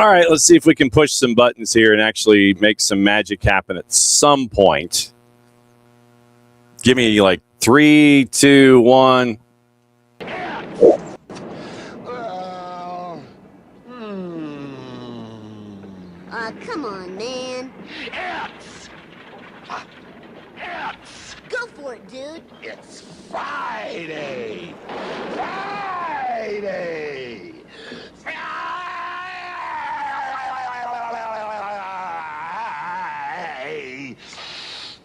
All right, let's see if we can push some buttons here and actually make some magic happen at some point. Give me like 3, 2, 1. Come on, man. Go for it, dude. It's Friday. Friday.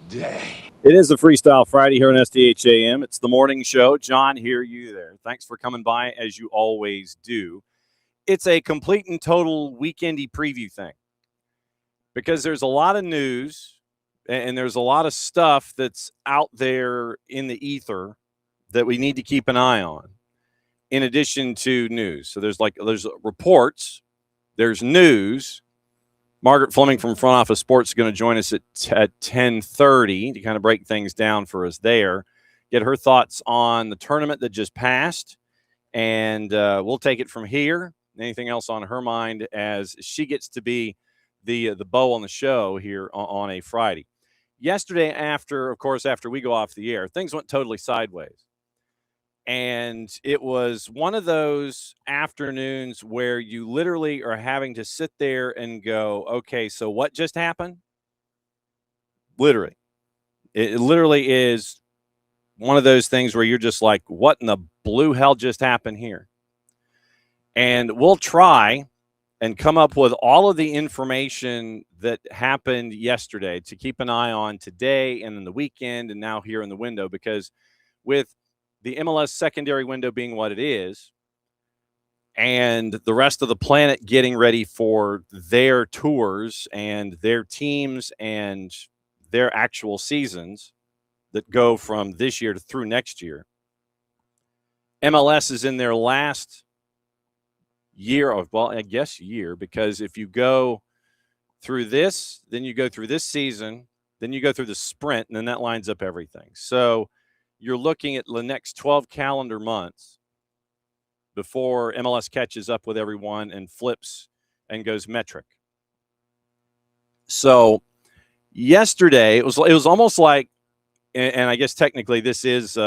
Day. It is the Freestyle Friday here on SDH AM. It's the morning show. John here, you there. Thanks for coming by, as you always do. It's a complete and total weekendy preview thing because there's a lot of news and there's a lot of stuff that's out there in the ether that we need to keep an eye on in addition to news. So there's reports, there's news. Margaret Fleming from Front Office Sports is going to join us at 10:30 to kind of break things down for us there, get her thoughts on the tournament that just passed, and we'll take it from here. Anything else on her mind as she gets to be the bow on the show here on a Friday. Yesterday, after we go off the air, things went totally sideways. And it was one of those afternoons where you literally are having to sit there and go, okay, so what just happened? Literally. It literally is one of those things where you're just like, what in the blue hell just happened here? And we'll try and come up with all of the information that happened yesterday to keep an eye on today and in the weekend and now here in the window, because with the MLS secondary window being what it is, and the rest of the planet getting ready for their tours and their teams and their actual seasons that go from this year to through next year, MLS is in their last year of, well, I guess year, because if you go through this, then you go through this season, then you go through the sprint, and then that lines up everything. So you're looking at the next 12 calendar months before MLS catches up with everyone and flips and goes metric. So yesterday, it was almost like, and I guess technically this is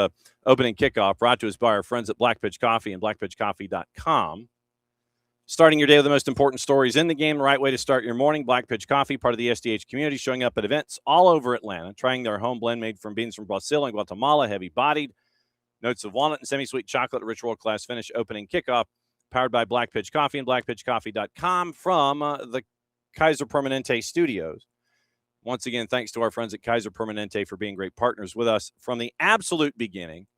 opening kickoff brought to us by our friends at Black Pitch Coffee and blackpitchcoffee.com. Starting your day with the most important stories in the game, the right way to start your morning. Black Pitch Coffee, part of the SDH community, showing up at events all over Atlanta, trying their home blend made from beans from Brazil and Guatemala, heavy-bodied, notes of walnut and semi-sweet chocolate, rich world-class finish, opening kickoff, powered by Black Pitch Coffee and blackpitchcoffee.com from the Kaiser Permanente studios. Once again, thanks to our friends at Kaiser Permanente for being great partners with us from the absolute beginning,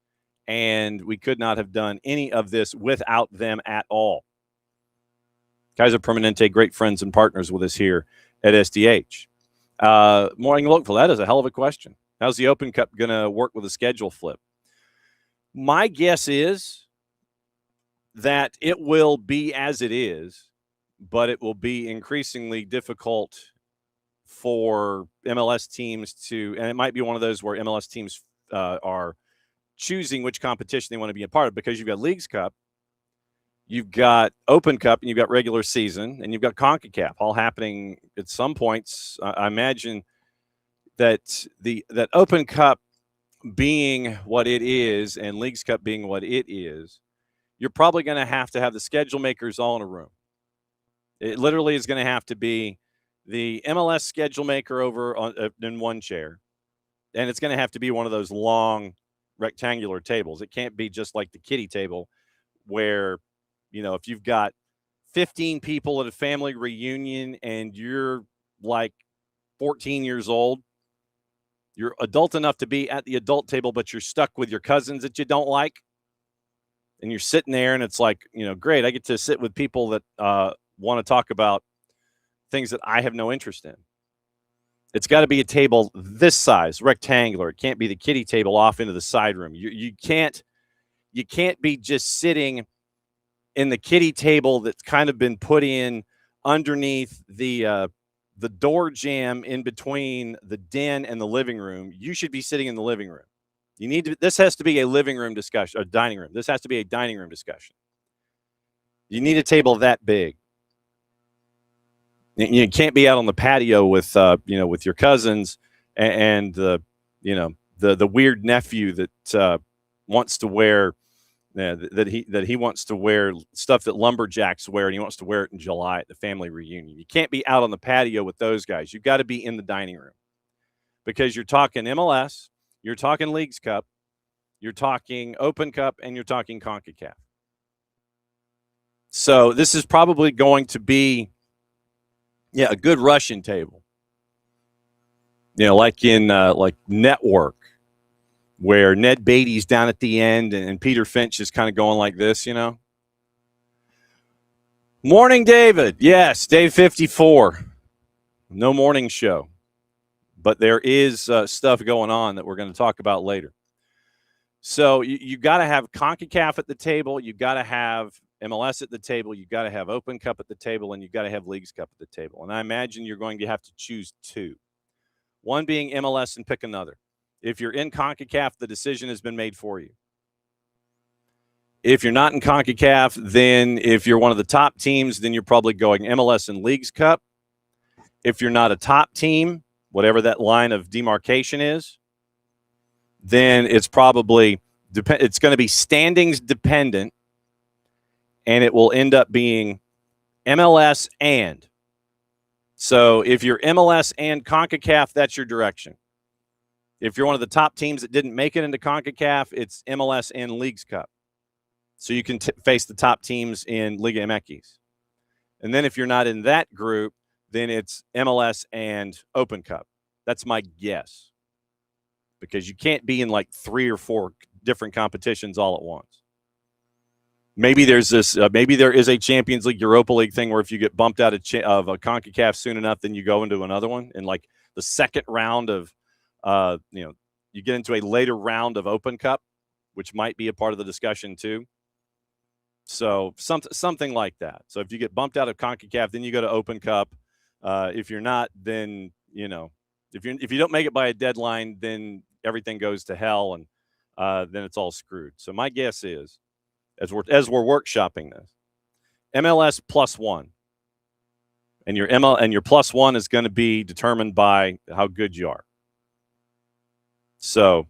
and we could not have done any of this without them at all. Kaiser Permanente, great friends and partners with us here at SDH. Morning local, that is a hell of a question. How's the Open Cup going to work with a schedule flip? My guess is that it will be as it is, but it will be increasingly difficult for MLS teams to, and it might be one of those where MLS teams are choosing which competition they want to be a part of, because you've got Leagues Cup, you've got Open Cup, and you've got regular season, and you've got CONCACAF all happening at some points. I imagine that that Open Cup being what it is and Leagues Cup being what it is, you're probably going to have the schedule makers all in a room. It literally is going to have to be the MLS schedule maker over in one chair, and it's going to have to be one of those long rectangular tables. It can't be just like the kiddie table where, you know, if you've got 15 people at a family reunion and you're like 14 years old, you're adult enough to be at the adult table, but you're stuck with your cousins that you don't like. And you're sitting there and it's like, you know, great, I get to sit with people that want to talk about things that I have no interest in. It's got to be a table this size, rectangular. It can't be the kiddie table off into the side room. You can't be just sitting in the kiddie table that's kind of been put in underneath the door jamb in between the den and the living room. You should be sitting in the living room. This has to be a living room discussion, a dining room. This has to be a dining room discussion. You need a table that big. You can't be out on the patio with with your cousins and the weird nephew that wants to wear that he wants to wear stuff that lumberjacks wear, and he wants to wear it in July at the family reunion. You can't be out on the patio with those guys. You've got to be in the dining room, because you're talking MLS, you're talking Leagues Cup, you're talking Open Cup, and you're talking CONCACAF. So this is probably going to be a good Russian table. Like in like Network, where Ned Beatty's down at the end and Peter Finch is kind of going like this, Morning, David. Yes, day 54. No morning show. But there is stuff going on that we're going to talk about later. So you got to have CONCACAF at the table. You got to have MLS at the table. You got to have Open Cup at the table, and you got to have Leagues Cup at the table. And I imagine you're going to have to choose two. One being MLS and pick another. If you're in CONCACAF, the decision has been made for you. If you're not in CONCACAF, then if you're one of the top teams, then you're probably going MLS and Leagues Cup. If you're not a top team, whatever that line of demarcation is, then it's probably it's going to be standings dependent, and it will end up being MLS and. So if you're MLS and CONCACAF, that's your direction. If you're one of the top teams that didn't make it into CONCACAF, it's MLS and Leagues Cup. So you can face the top teams in Liga MX. And then if you're not in that group, then it's MLS and Open Cup. That's my guess. Because you can't be in like 3 or 4 different competitions all at once. Maybe there's this. Maybe there is a Champions League, Europa League thing where if you get bumped out of a CONCACAF soon enough, then you go into another one. And like the second round of, you get into a later round of Open Cup, which might be a part of the discussion too. So something like that. So if you get bumped out of CONCACAF, then you go to Open Cup. If you're not, then if you don't make it by a deadline, then everything goes to hell, and then it's all screwed. So my guess is, as we're workshopping this, MLS +1, and your +1 is going to be determined by how good you are. So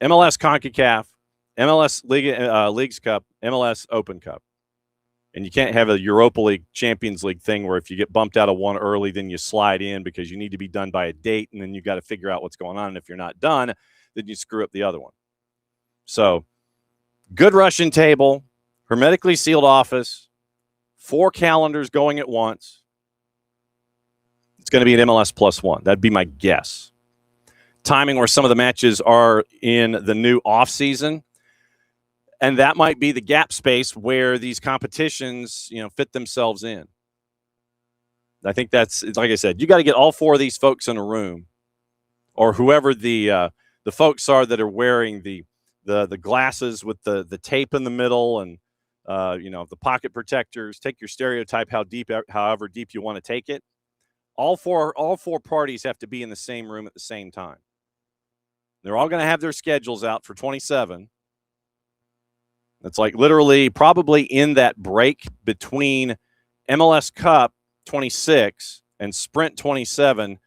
MLS CONCACAF, MLS Leagues Cup, MLS Open Cup. And you can't have a Europa League, Champions League thing where if you get bumped out of one early, then you slide in because you need to be done by a date, and then you got to figure out what's going on. And if you're not done, then you screw up the other one. So good Russian table, hermetically sealed office, 4 calendars going at once. It's going to be an MLS +1. That'd be my guess. Timing where some of the matches are in the new off season. And that might be the gap space where these competitions, fit themselves in. I think that's, like I said, you got to get all 4 of these folks in a room, or whoever the folks are that are wearing the glasses with the tape in the middle and the pocket protectors. Take your stereotype however deep you want to take it. All four parties have to be in the same room at the same time. They're all going to have their schedules out for 27. It's like literally probably in that break between MLS Cup 26 and Sprint 27,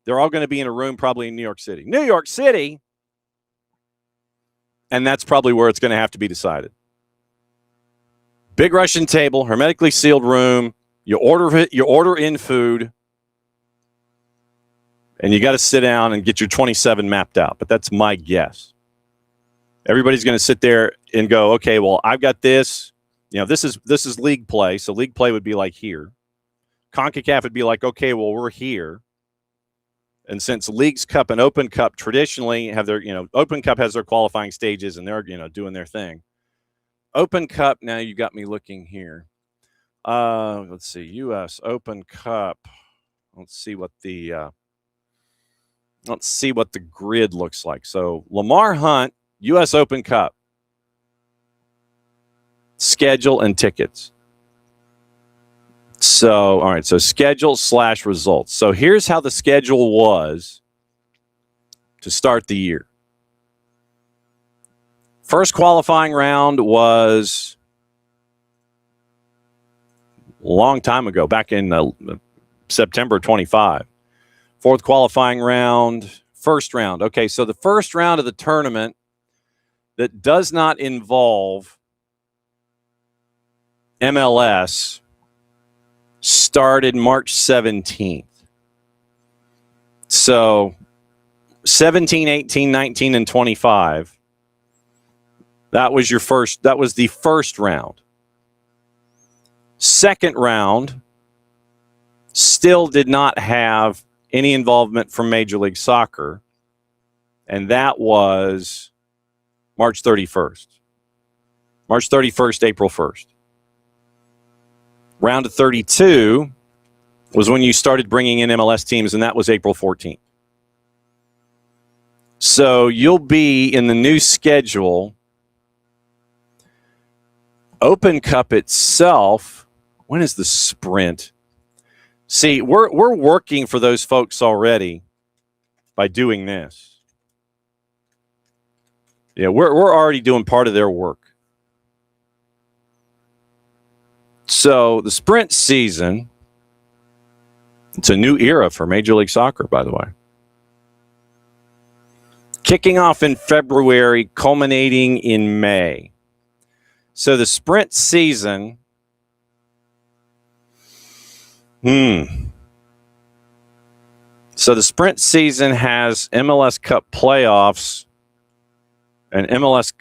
they're all going to be in a room probably in New York City. New York City! And that's probably where it's going to have to be decided. Big Russian table, hermetically sealed room. You order in food, and you got to sit down and get your 27 mapped out. But that's my guess. Everybody's going to sit there and go, okay, well, I've got this. This is league play. So league play would be like here. CONCACAF would be like, okay, well, we're here. And since Leagues Cup and Open Cup traditionally have their, Open Cup has their qualifying stages and they're, doing their thing. Open Cup, now you got me looking here. Let's see, U.S. Open Cup. Let's see what the grid looks like. So Lamar Hunt, U.S. Open Cup. Schedule and tickets. So, all right, so schedule / results. So here's how the schedule was to start the year. First qualifying round was a long time ago, back in September 25. Fourth qualifying round, first round. Okay, so the first round of the tournament that does not involve MLS started March 17th. So 17, 18, 19, and 25. That was the first round. Second round still did not have any involvement from Major League Soccer, and that was March 31st. March 31st, April 1st. Round of 32 was when you started bringing in MLS teams, and that was April 14th. So you'll be in the new schedule. Open Cup itself, when is the sprint? See, we're working for those folks already by doing this. Yeah, we're already doing part of their work. So the sprint season, it's a new era for Major League Soccer, by the way. Kicking off in February, culminating in May. So the sprint season, So the sprint season has MLS Cup playoffs and MLS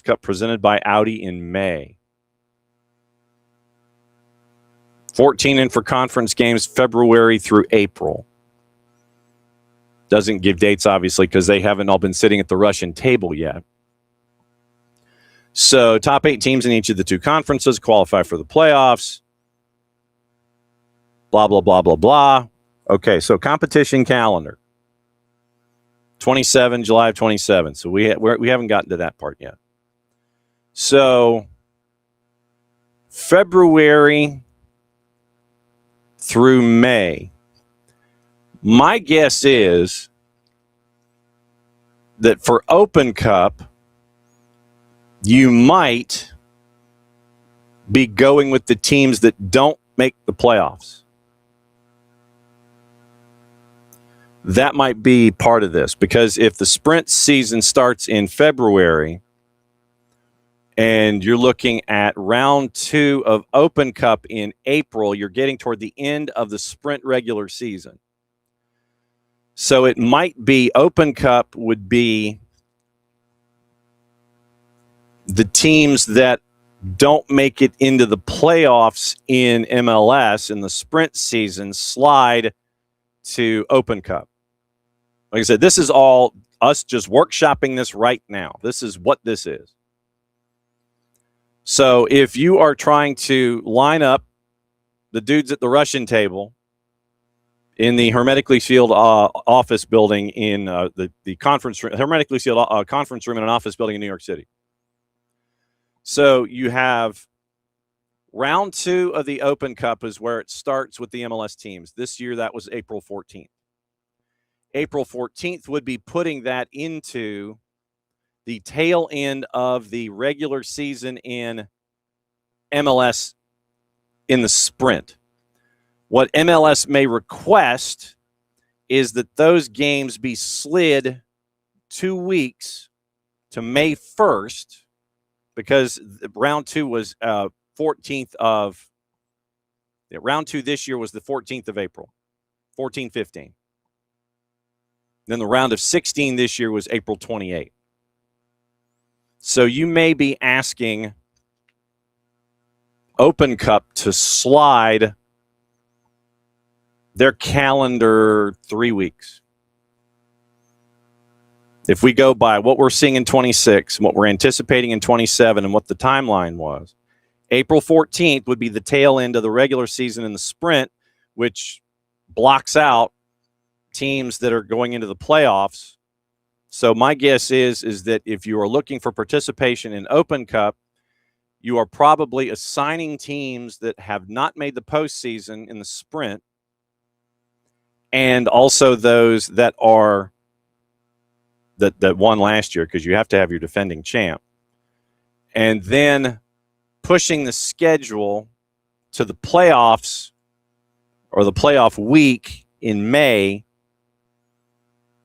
Cup presented by Audi in May. 14 in for conference games February through April. Doesn't give dates, obviously, because they haven't all been sitting at the Russian table yet. So top 8 teams in each of the 2 conferences qualify for the playoffs. Blah, blah, blah, blah, blah. Okay, so competition calendar. 27, July of 27. So we haven't gotten to that part yet. So February through May. My guess is that for Open Cup, you might be going with the teams that don't make the playoffs. That might be part of this, because if the sprint season starts in February and you're looking at round 2 of Open Cup in April, you're getting toward the end of the sprint regular season. So it might be Open Cup would be the teams that don't make it into the playoffs in MLS in the sprint season slide to Open Cup. Like I said, this is all us just workshopping this right now. This is what this is. So if you are trying to line up the dudes at the Russian table in the hermetically sealed office building in the conference room, hermetically sealed conference room in an office building in New York City. So you have round 2 of the Open Cup is where it starts with the MLS teams. This year, that was April 14th. April 14th would be putting that into the tail end of the regular season in MLS in the sprint. What MLS may request is that those games be slid 2 weeks to May 1st, because round 2 was 14th of round 2 this year was the 14th of April, 14-15. Then the round of 16 this year was April 28th. So you may be asking Open Cup to slide their calendar 3 weeks. If we go by what we're seeing in 26, and what we're anticipating in 27, and what the timeline was, April 14th would be the tail end of the regular season in the sprint, which blocks out teams that are going into the playoffs. So my guess is that if you are looking for participation in Open Cup, you are probably assigning teams that have not made the postseason in the sprint, and also those that are that won last year, because you have to have your defending champ, and then pushing the schedule to the playoffs or the playoff week in May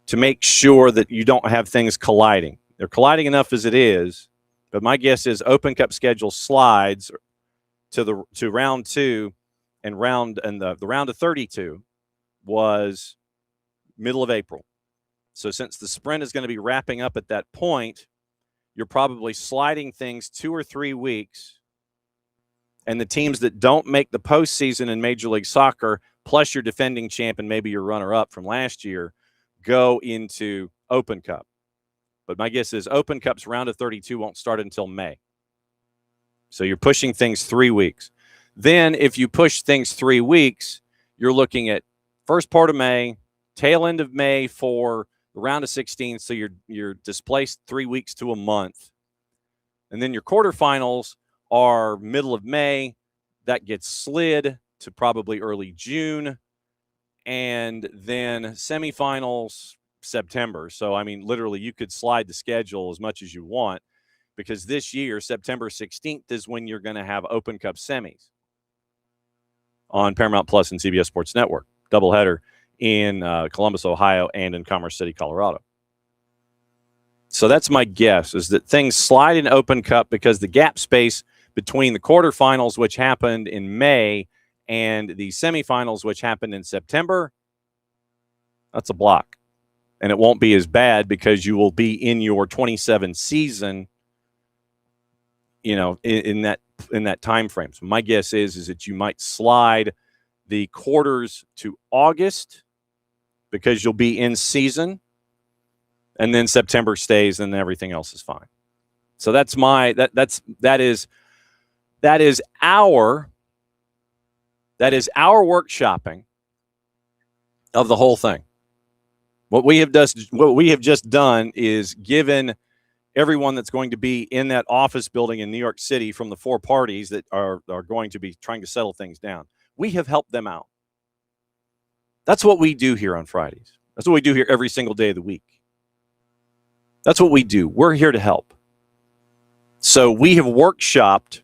to make sure that you don't have things colliding. They're colliding enough as it is, but my guess is Open Cup schedule slides to round 2, and the round of 32 was middle of April. So since the sprint is going to be wrapping up at that point, you're probably sliding things 2 or 3 weeks. And the teams that don't make the postseason in Major League Soccer, plus your defending champ and maybe your runner-up from last year, go into Open Cup. But my guess is Open Cup's round of 32 won't start until May. So you're pushing things 3 weeks. Then if you push things 3 weeks, you're looking at first part of May, tail end of May for the round of 16. So you're displaced 3 weeks to a month. And then your quarterfinals are middle of May. That gets slid to probably early June. And then semifinals September. So, I mean, literally you could slide the schedule as much as you want, because this year, September 16th is when you're going to have Open Cup semis on Paramount Plus and CBS Sports Network. Doubleheader in Columbus, Ohio, and in Commerce City, Colorado. So that's my guess, is that things slide in Open Cup because the gap space between the quarterfinals, which happened in May, and the semifinals, which happened in September, that's a block. And it won't be as bad because you will be in your 27 season, in that time frame. So my guess is that you might slide the quarters to August because you'll be in season, and then September stays, and everything else is fine. So that's that is our workshopping of the whole thing. What we have just done is given everyone that's going to be in that office building in New York City from the 4 parties that are going to be trying to settle things down, we have helped them out. That's what we do here on Fridays. That's what we do here every single day of the week. That's what we do. We're here to help. So we have workshopped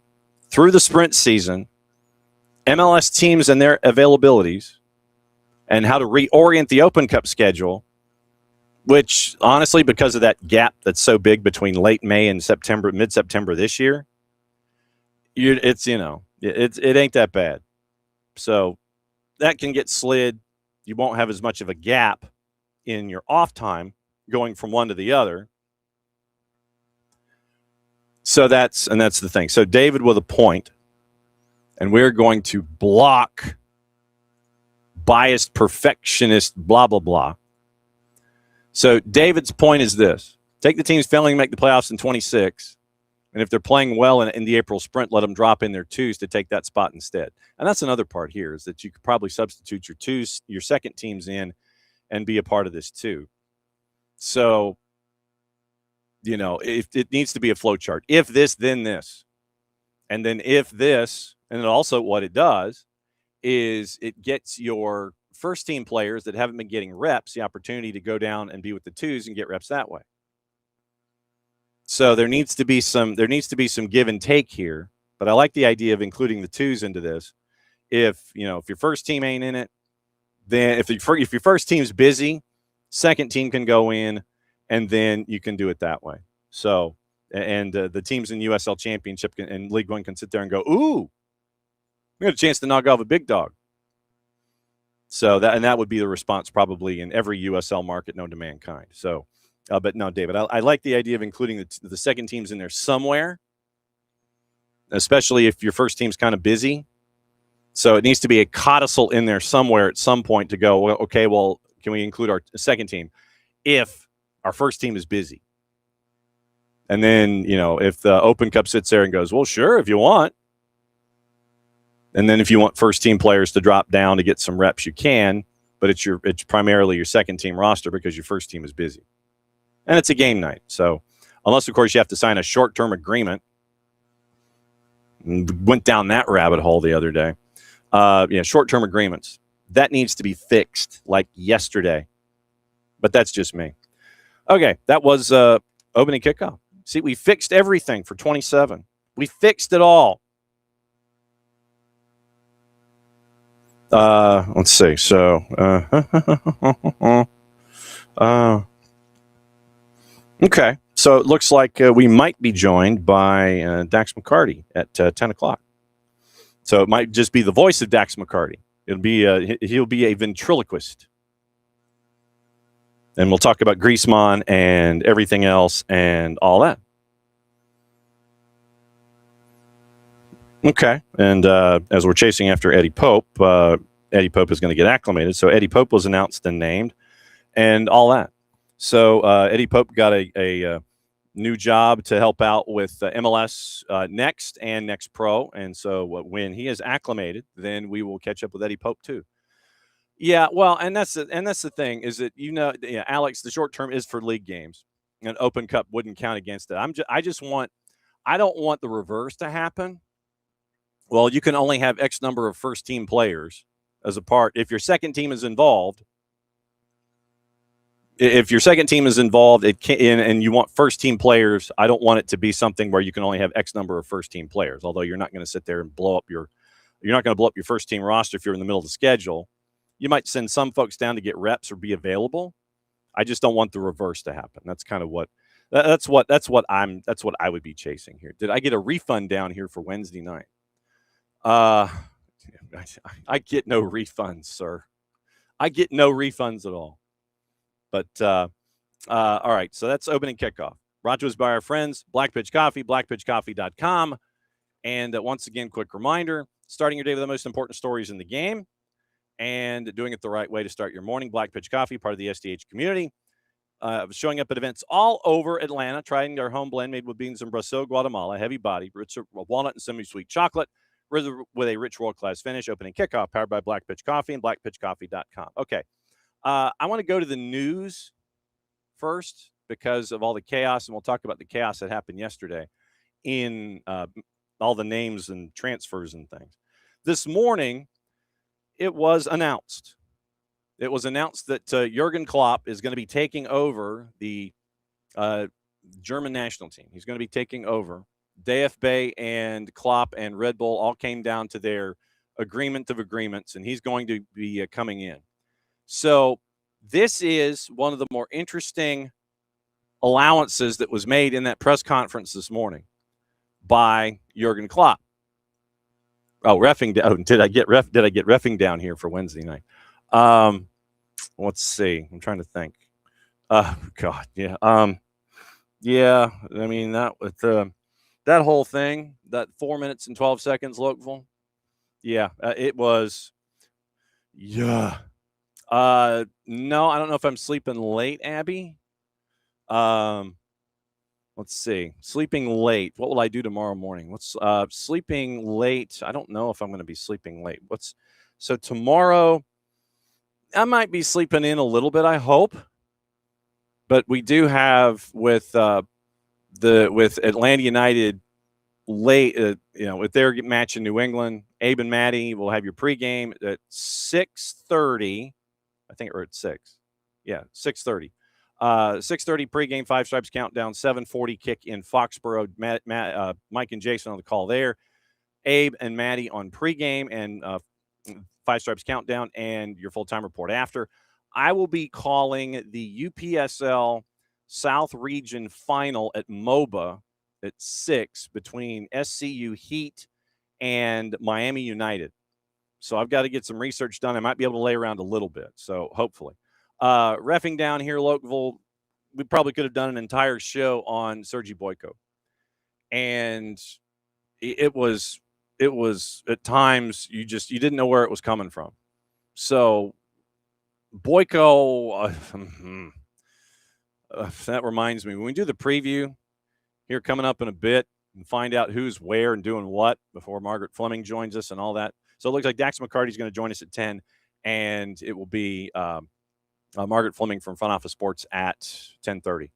through the sprint season MLS teams and their availabilities and how to reorient the Open Cup schedule, which honestly, because of that gap that's so big between late May and September, mid-September this year, it ain't that bad. So that can get slid. You won't have as much of a gap in your off time going from one to the other. So that's the thing. So David with a point, and we're going to block biased perfectionist blah, blah, blah. So David's point is this: take the teams failing to make the playoffs in 26, and if they're playing well in the April sprint, let them drop in their 2s to take that spot instead. And that's another part here, is that you could probably substitute your 2s, your second teams in, and be a part of this too. So, if it needs to be a flow chart. If this, then this. And then if this, and also what it does is it gets your first team players that haven't been getting reps the opportunity to go down and be with the 2s and get reps that way. So there needs to be some give and take here, but I like the idea of including the 2s into this. If your first team ain't in it, then if your first team's busy, second team can go in, and then you can do it that way. So, and the teams in USL Championship and League One can sit there and go, ooh, we got a chance to knock off a big dog. So that would be the response probably in every USL market known to mankind. So, but no, David, I like the idea of including the second teams in there somewhere, especially if your first team's kind of busy. So it needs to be a codicil in there somewhere at some point to go, well, okay, well, can we include our second team if our first team is busy? And then, if the Open Cup sits there and goes, well, sure, if you want. And then if you want first team players to drop down to get some reps, you can, but it's primarily your second team roster because your first team is busy. And it's a game night. So unless, of course, you have to sign a short-term agreement. Went down that rabbit hole the other day. Short-term agreements. That needs to be fixed like yesterday. But that's just me. Okay, that was opening kickoff. See, we fixed everything for 27. We fixed it all. Let's see. So, okay. So it looks like we might be joined by Dax McCarty at 10 o'clock. So it might just be the voice of Dax McCarty. He'll be a ventriloquist. And we'll talk about Griezmann and everything else and all that. Okay. And as we're chasing after Eddie Pope is going to get acclimated. So Eddie Pope was announced and named and all that. So Eddie Pope got a new job to help out with MLS Next and Next Pro. And so when he is acclimated, then we will catch up with Eddie Pope too. Yeah, well, and that's the thing is that Alex, the short term is for league games, and Open Cup wouldn't count against it. I don't want the reverse to happen. Well, you can only have X number of first team players as a part. If your second team is involved, and you want first team players, I don't want it to be something where you can only have X number of first team players. Although you're not going to sit there and you're not going to blow up your first team roster if you're in the middle of the schedule. You might send some folks down to get reps or be available. I just don't want the reverse to happen. That's kind of what I would be chasing here. Did I get a refund down here for Wednesday night? I get no refunds, sir. I get no refunds at all. But all right, so that's opening kickoff. Brought to us by our friends, Black Pitch Coffee, blackpitchcoffee.com. And once again, quick reminder, starting your day with the most important stories in the game and doing it the right way to start your morning. Black Pitch Coffee, part of the SDH community. Showing up at events all over Atlanta, trying their home blend made with beans from Brazil, Guatemala, heavy body, rich walnut and semi-sweet chocolate with a rich world-class finish. Opening kickoff, powered by Black Pitch Coffee and blackpitchcoffee.com. Okay. I want to go to the news first because of all the chaos, and we'll talk about the chaos that happened yesterday in all the names and transfers and things. This morning, it was announced. That Jurgen Klopp is going to be taking over the German national team. He's going to be taking over. DFB and Klopp and Red Bull all came down to their agreement of agreements, and he's going to be coming in. So this is one of the more interesting allowances that was made in that press conference this morning by Jurgen Klopp. Oh, reffing down. Did I get reffing down here for Wednesday night? Let's see. I'm trying to think. God, yeah. Yeah. I mean that with that whole thing, that 4 minutes and 12 seconds, Lokeville. Yeah, it was. Yeah. No, I don't know if I'm sleeping late, Abby. Let's see. Sleeping late. What will I do tomorrow morning? What's sleeping late? I don't know if I'm going to be sleeping late. So tomorrow I might be sleeping in a little bit, I hope. But we do have with Atlanta United late, with their match in New England, Abe and Maddie will have your pregame at 6:30. I think we're at 6. Yeah, 6:30. 6:30 pregame, 5 Stripes countdown, 7:40 kick in Foxborough. Mike and Jason on the call there. Abe and Maddie on pregame and 5 Stripes countdown and your full-time report after. I will be calling the UPSL South Region final at MOBA at 6 between SCU Heat and Miami United. So I've got to get some research done. I might be able to lay around a little bit, so hopefully. Reffing down here, Lokeville, we probably could have done an entire show on Sergi Boyko. And it was at times you didn't know where it was coming from. So Boyko, that reminds me, when we do the preview here coming up in a bit and find out who's where and doing what before Margaret Fleming joins us and all that. So it looks like Dax McCarty is going to join us at 10, and it will be Margaret Fleming from Front Office Sports at 10:30.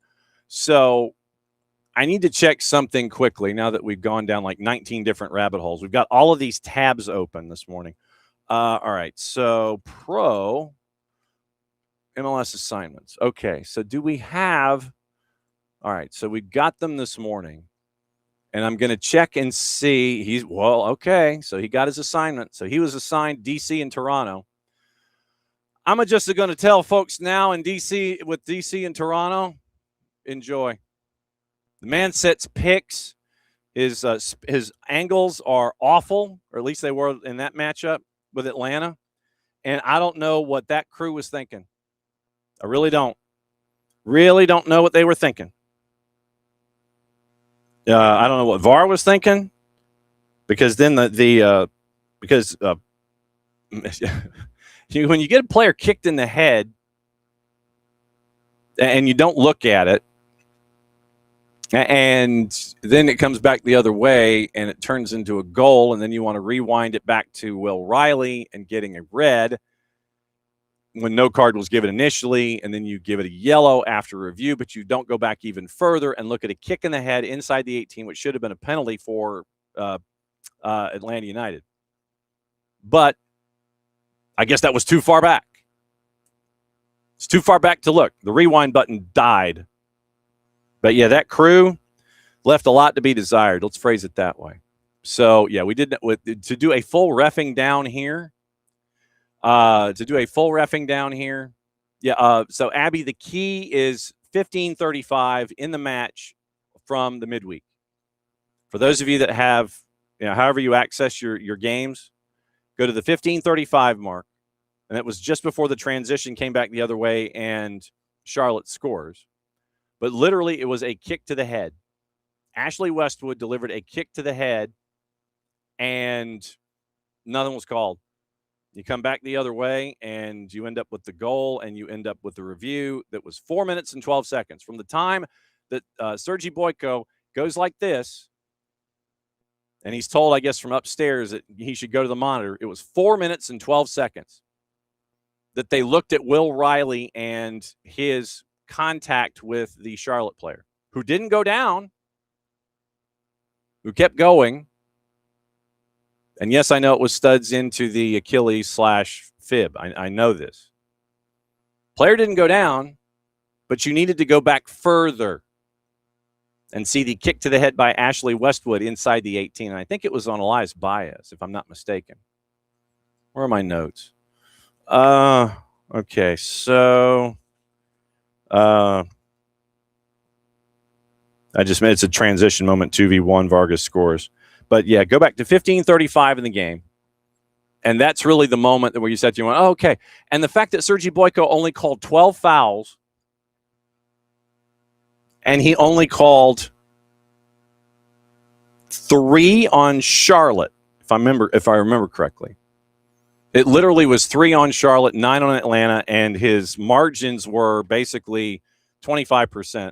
So I need to check something quickly now that we've gone down like 19 different rabbit holes. We've got all of these tabs open this morning. All right, so pro MLS assignments. Okay, so do we have – all right, so we got them this morning. And I'm going to check and see. Okay. So he got his assignment. So he was assigned DC and Toronto. I'm just going to tell folks now in DC, with DC and Toronto, enjoy. The man sets picks. His angles are awful, or at least they were in that matchup with Atlanta. And I don't know what that crew was thinking. I really don't. Really don't know what they were thinking. I don't know what VAR was thinking, because then because when you get a player kicked in the head and you don't look at it, and then it comes back the other way and it turns into a goal, and then you want to rewind it back to Will Riley and getting a red when no card was given initially, and then you give it a yellow after review, but you don't go back even further and look at a kick in the head inside the 18, which should have been a penalty for Atlanta United. But I guess that was too far back. It's too far back to look. The rewind button died. But yeah, that crew left a lot to be desired. Let's phrase it that way. So yeah, we did to do a full reffing down here. So Abby, the key is 15:35 in the match from the midweek. For those of you that have, however you access your games, go to the 15:35 mark, and it was just before the transition came back the other way and Charlotte scores. But literally, it was a kick to the head. Ashley Westwood delivered a kick to the head, and nothing was called. You come back the other way, and you end up with the goal, and you end up with the review that was 4 minutes and 12 seconds. From the time that Sergei Boyko goes like this, and he's told, I guess, from upstairs that he should go to the monitor, it was 4 minutes and 12 seconds that they looked at Will Riley and his contact with the Charlotte player, who didn't go down, who kept going. And yes, I know it was studs into the Achilles/fib. I know this. Player didn't go down, but you needed to go back further and see the kick to the head by Ashley Westwood inside the 18. And I think it was on Elias Baez, if I'm not mistaken. Where are my notes? Okay, so I just made it's a transition moment, 2v1, Vargas scores. But yeah, go back to 15:35 in the game. And that's really the moment where you said to you, oh, okay. And the fact that Sergei Boyko only called 12 fouls, and he only called 3 on Charlotte, if I remember correctly. It literally was 3 on Charlotte, 9 on Atlanta, and his margins were basically 25%.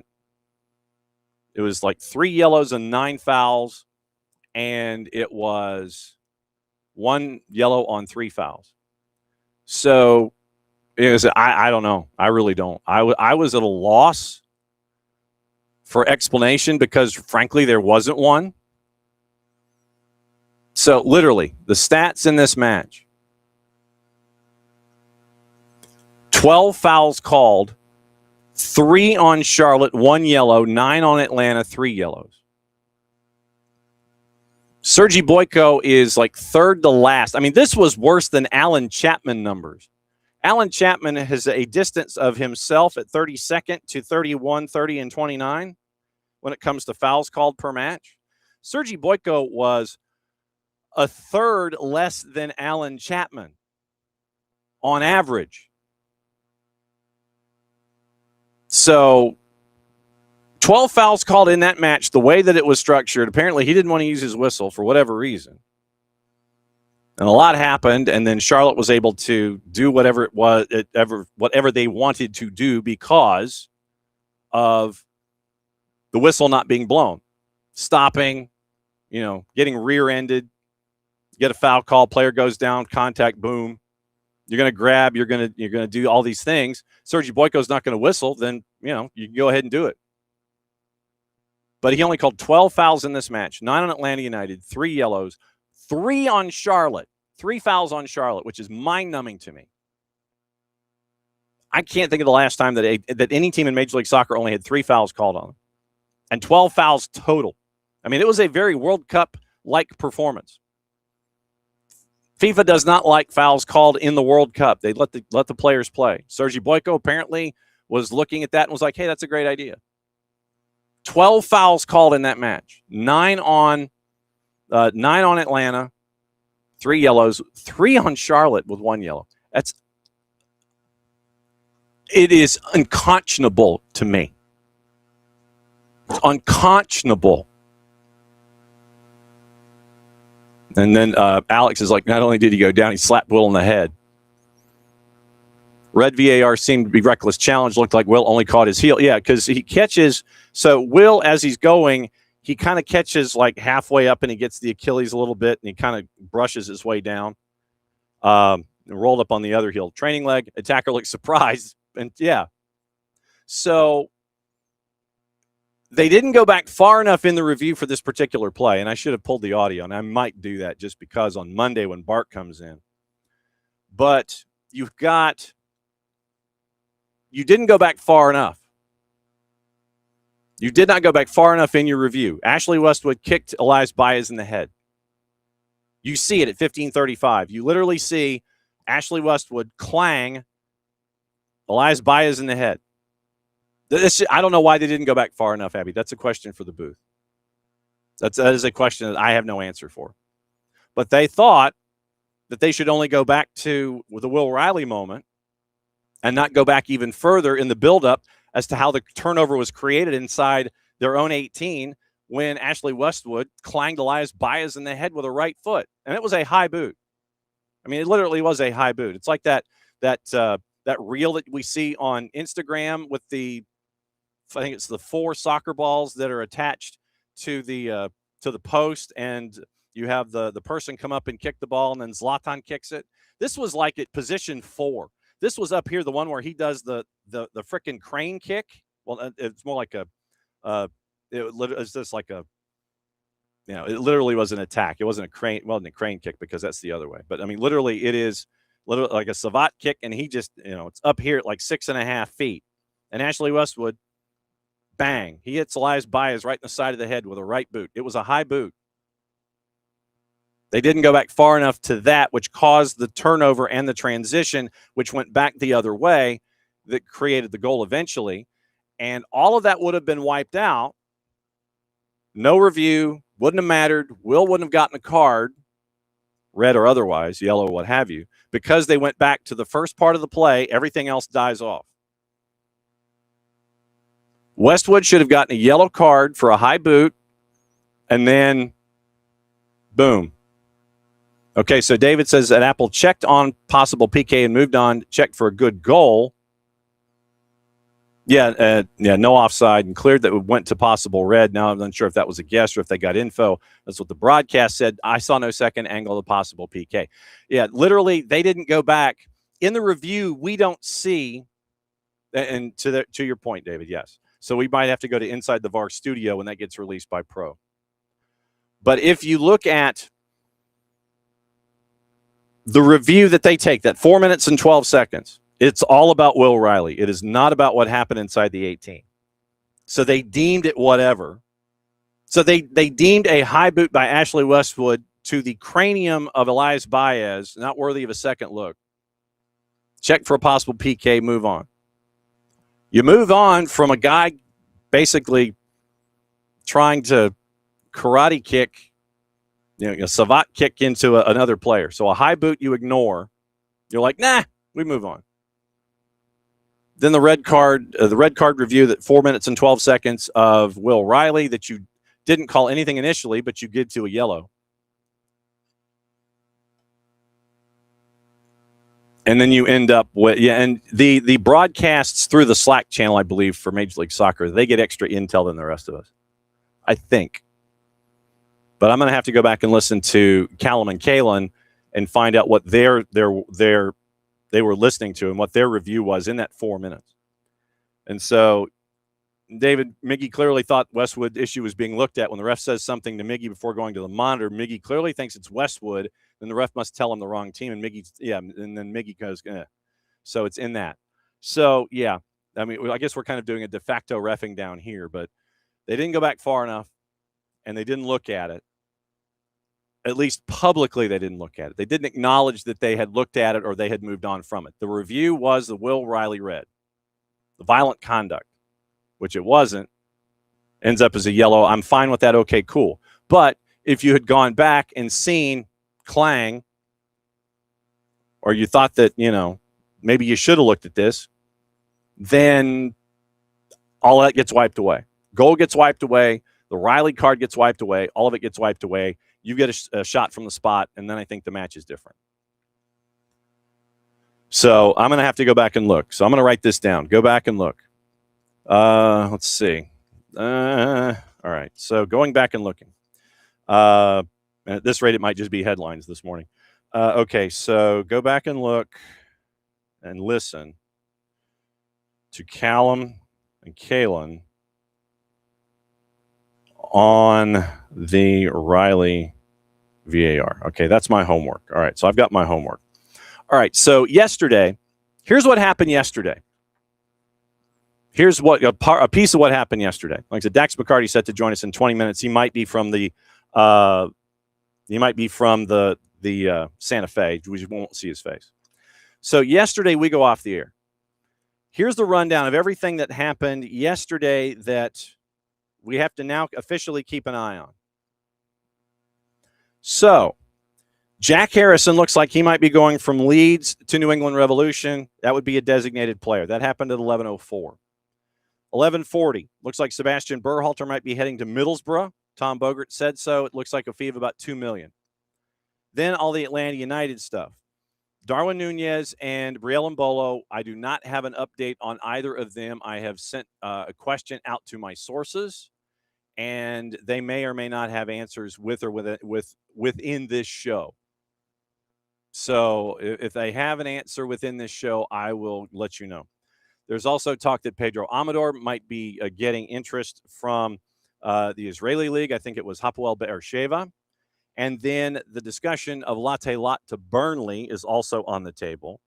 It was like 3 yellows and 9 fouls, and it was 1 yellow on 3 fouls. So it was, I don't know. I really don't. I was at a loss for explanation because, frankly, there wasn't one. So literally, the stats in this match: 12 fouls called, 3 on Charlotte, 1 yellow, 9 on Atlanta, 3 yellows. Sergei Boyko is like third to last. I mean, this was worse than Alan Chapman numbers. Alan Chapman has a distance of himself at 32nd to 31, 30, and 29 when it comes to fouls called per match. Sergei Boyko was a third less than Alan Chapman on average. So 12 fouls called in that match, the way that it was structured. Apparently, he didn't want to use his whistle for whatever reason. And a lot happened, and then Charlotte was able to do whatever they wanted to do because of the whistle not being blown. Stopping, getting rear-ended, get a foul call, player goes down, contact, boom. You're going to grab, you're going to do all these things. Sergei Boyko's not going to whistle, then, you can go ahead and do it. But he only called 12 fouls in this match, 9 on Atlanta United, 3 yellows, 3 on Charlotte, 3 fouls on Charlotte, which is mind-numbing to me. I can't think of the last time that any team in Major League Soccer only had 3 fouls called on them, and 12 fouls total. I mean, it was a very World Cup-like performance. FIFA does not like fouls called in the World Cup. They let the players play. Sergi Boyko apparently was looking at that and was like, hey, that's a great idea. 12 fouls called in that match. 9 on Atlanta, 3 yellows, 3 on Charlotte with 1 yellow. It is unconscionable to me. It's unconscionable. And then Alex is like, not only did he go down, he slapped Will in the head. Red VAR seemed to be reckless challenge. Looked like Will only caught his heel. Yeah, because he catches. So Will, as he's going, he kind of catches like halfway up and he gets the Achilles a little bit and he kind of brushes his way down. And rolled up on the other heel. Training leg. Attacker looks surprised. And yeah. So they didn't go back far enough in the review for this particular play, and I should have pulled the audio, and I might do that just because on Monday when Bart comes in. But you didn't go back far enough. You did not go back far enough in your review. Ashley Westwood kicked Elias Baez in the head. You see it at 15:35. You literally see Ashley Westwood clang Elias Baez in the head. I don't know why they didn't go back far enough, Abby. That's a question for the booth. That is a question that I have no answer for. But they thought that they should only go back to the Will Riley moment and not go back even further in the buildup as to how the turnover was created inside their own 18 when Ashley Westwood clanged Elias Baez in the head with a right foot. And it was a high boot. I mean, it literally was a high boot. It's like that reel that we see on Instagram with I think it's the 4 soccer balls that are attached to the post, and you have the person come up and kick the ball, and then Zlatan kicks it. This was like at position 4. This was up here, the one where he does the frickin' crane kick. Well, it's more like it's just like a, it literally was an attack. It wasn't a crane kick because that's the other way. But I mean, literally, it is literally like a savate kick, and he just, it's up here at like 6.5 feet, and Ashley Westwood. Bang. He hits Elias Baez right in the side of the head with a right boot. It was a high boot. They didn't go back far enough to that, which caused the turnover and the transition, which went back the other way, that created the goal eventually. And all of that would have been wiped out. No review. Wouldn't have mattered. Will wouldn't have gotten a card, red or otherwise, yellow or what have you, because they went back to the first part of the play. Everything else dies off. Westwood should have gotten a yellow card for a high boot, and then boom. Okay, so David says that Apple checked on possible PK and moved on, checked for a good goal. Yeah, no offside, and cleared that it went to possible red. Now I'm unsure if that was a guess or if they got info. That's what the broadcast said. I saw no second angle of possible PK. Yeah, literally, they didn't go back. In the review, we don't see, and to your point, David, yes. So we might have to go to Inside the VAR studio when that gets released by Pro. But if you look at the review that they take, that 4 minutes and 12 seconds, it's all about Will Riley. It is not about what happened inside the 18. So they deemed it whatever. So they deemed a high boot by Ashley Westwood to the cranium of Elias Baez not worthy of a second look. Check for a possible PK, move on. You move on from a guy basically trying to karate kick, a savate kick into another player. So a high boot you ignore. You're like, nah, we move on. Then the red card review, that 4 minutes and 12 seconds of Will Riley that you didn't call anything initially, but you did to a yellow. And then you end up with, and the broadcasts through the Slack channel, I believe, for Major League Soccer, they get extra intel than the rest of us, I think. But I'm going to have to go back and listen to Callum and Kalen and find out what they were listening to and what their review was in that 4 minutes. And so, David, Miggy clearly thought Westwood issue was being looked at. When the ref says something to Miggy before going to the monitor, Miggy clearly thinks it's Westwood. Then the ref must tell him the wrong team, and and then Miggy goes, eh. So it's in that. So, yeah, I mean, I guess we're kind of doing a de facto reffing down here, but they didn't go back far enough. and they didn't look at it. At least publicly, they didn't look at it. They didn't acknowledge that they had looked at it or they had moved on from it. The review was the Will Riley red, the violent conduct, which it wasn't, ends up as a yellow. I'm fine with that. Okay, cool. But if you had gone back and seen Klang, or you thought that, maybe you should have looked at this, then all that gets wiped away. Goal gets wiped away. The Riley card gets wiped away. All of it gets wiped away. You get a shot from the spot, and then I think the match is different. So I'm going to have to go back and look. So I'm going to write this down. Go back and look. Let's see. All right. So going back and looking. At this rate, it might just be headlines this morning. Okay. So go back and look and listen to Callum and Kalen on the Riley VAR. Okay, that's my homework. All right, so I've got my homework. All right, so yesterday, here's what happened yesterday. Here's what a piece of what happened yesterday. Like I said, Dax McCarty set to join us in 20 minutes. He might be from the Santa Fe. We just won't see his face. So yesterday we go off the air. Here's the rundown of everything that happened yesterday that we have to now officially keep an eye on. So, Jack Harrison looks like he might be going from Leeds to New England Revolution. That would be a designated player. That happened at 11:04. 11:40, looks like Sebastian Berhalter might be heading to Middlesbrough. Tom Bogert said so. It looks like a fee of about $2 million. Then all the Atlanta United stuff. Darwin Nunez and Brielle Mbolo, I do not have an update on either of them. I have sent a question out to my sources, and they may or may not have answers within this show. So if they have an answer within this show, I will let you know. There's also talk that Pedro Amador might be getting interest from the Israeli league. I think it was Hapoel Be'er-Sheva. And then the discussion of Latte Lot to Burnley is also on the table.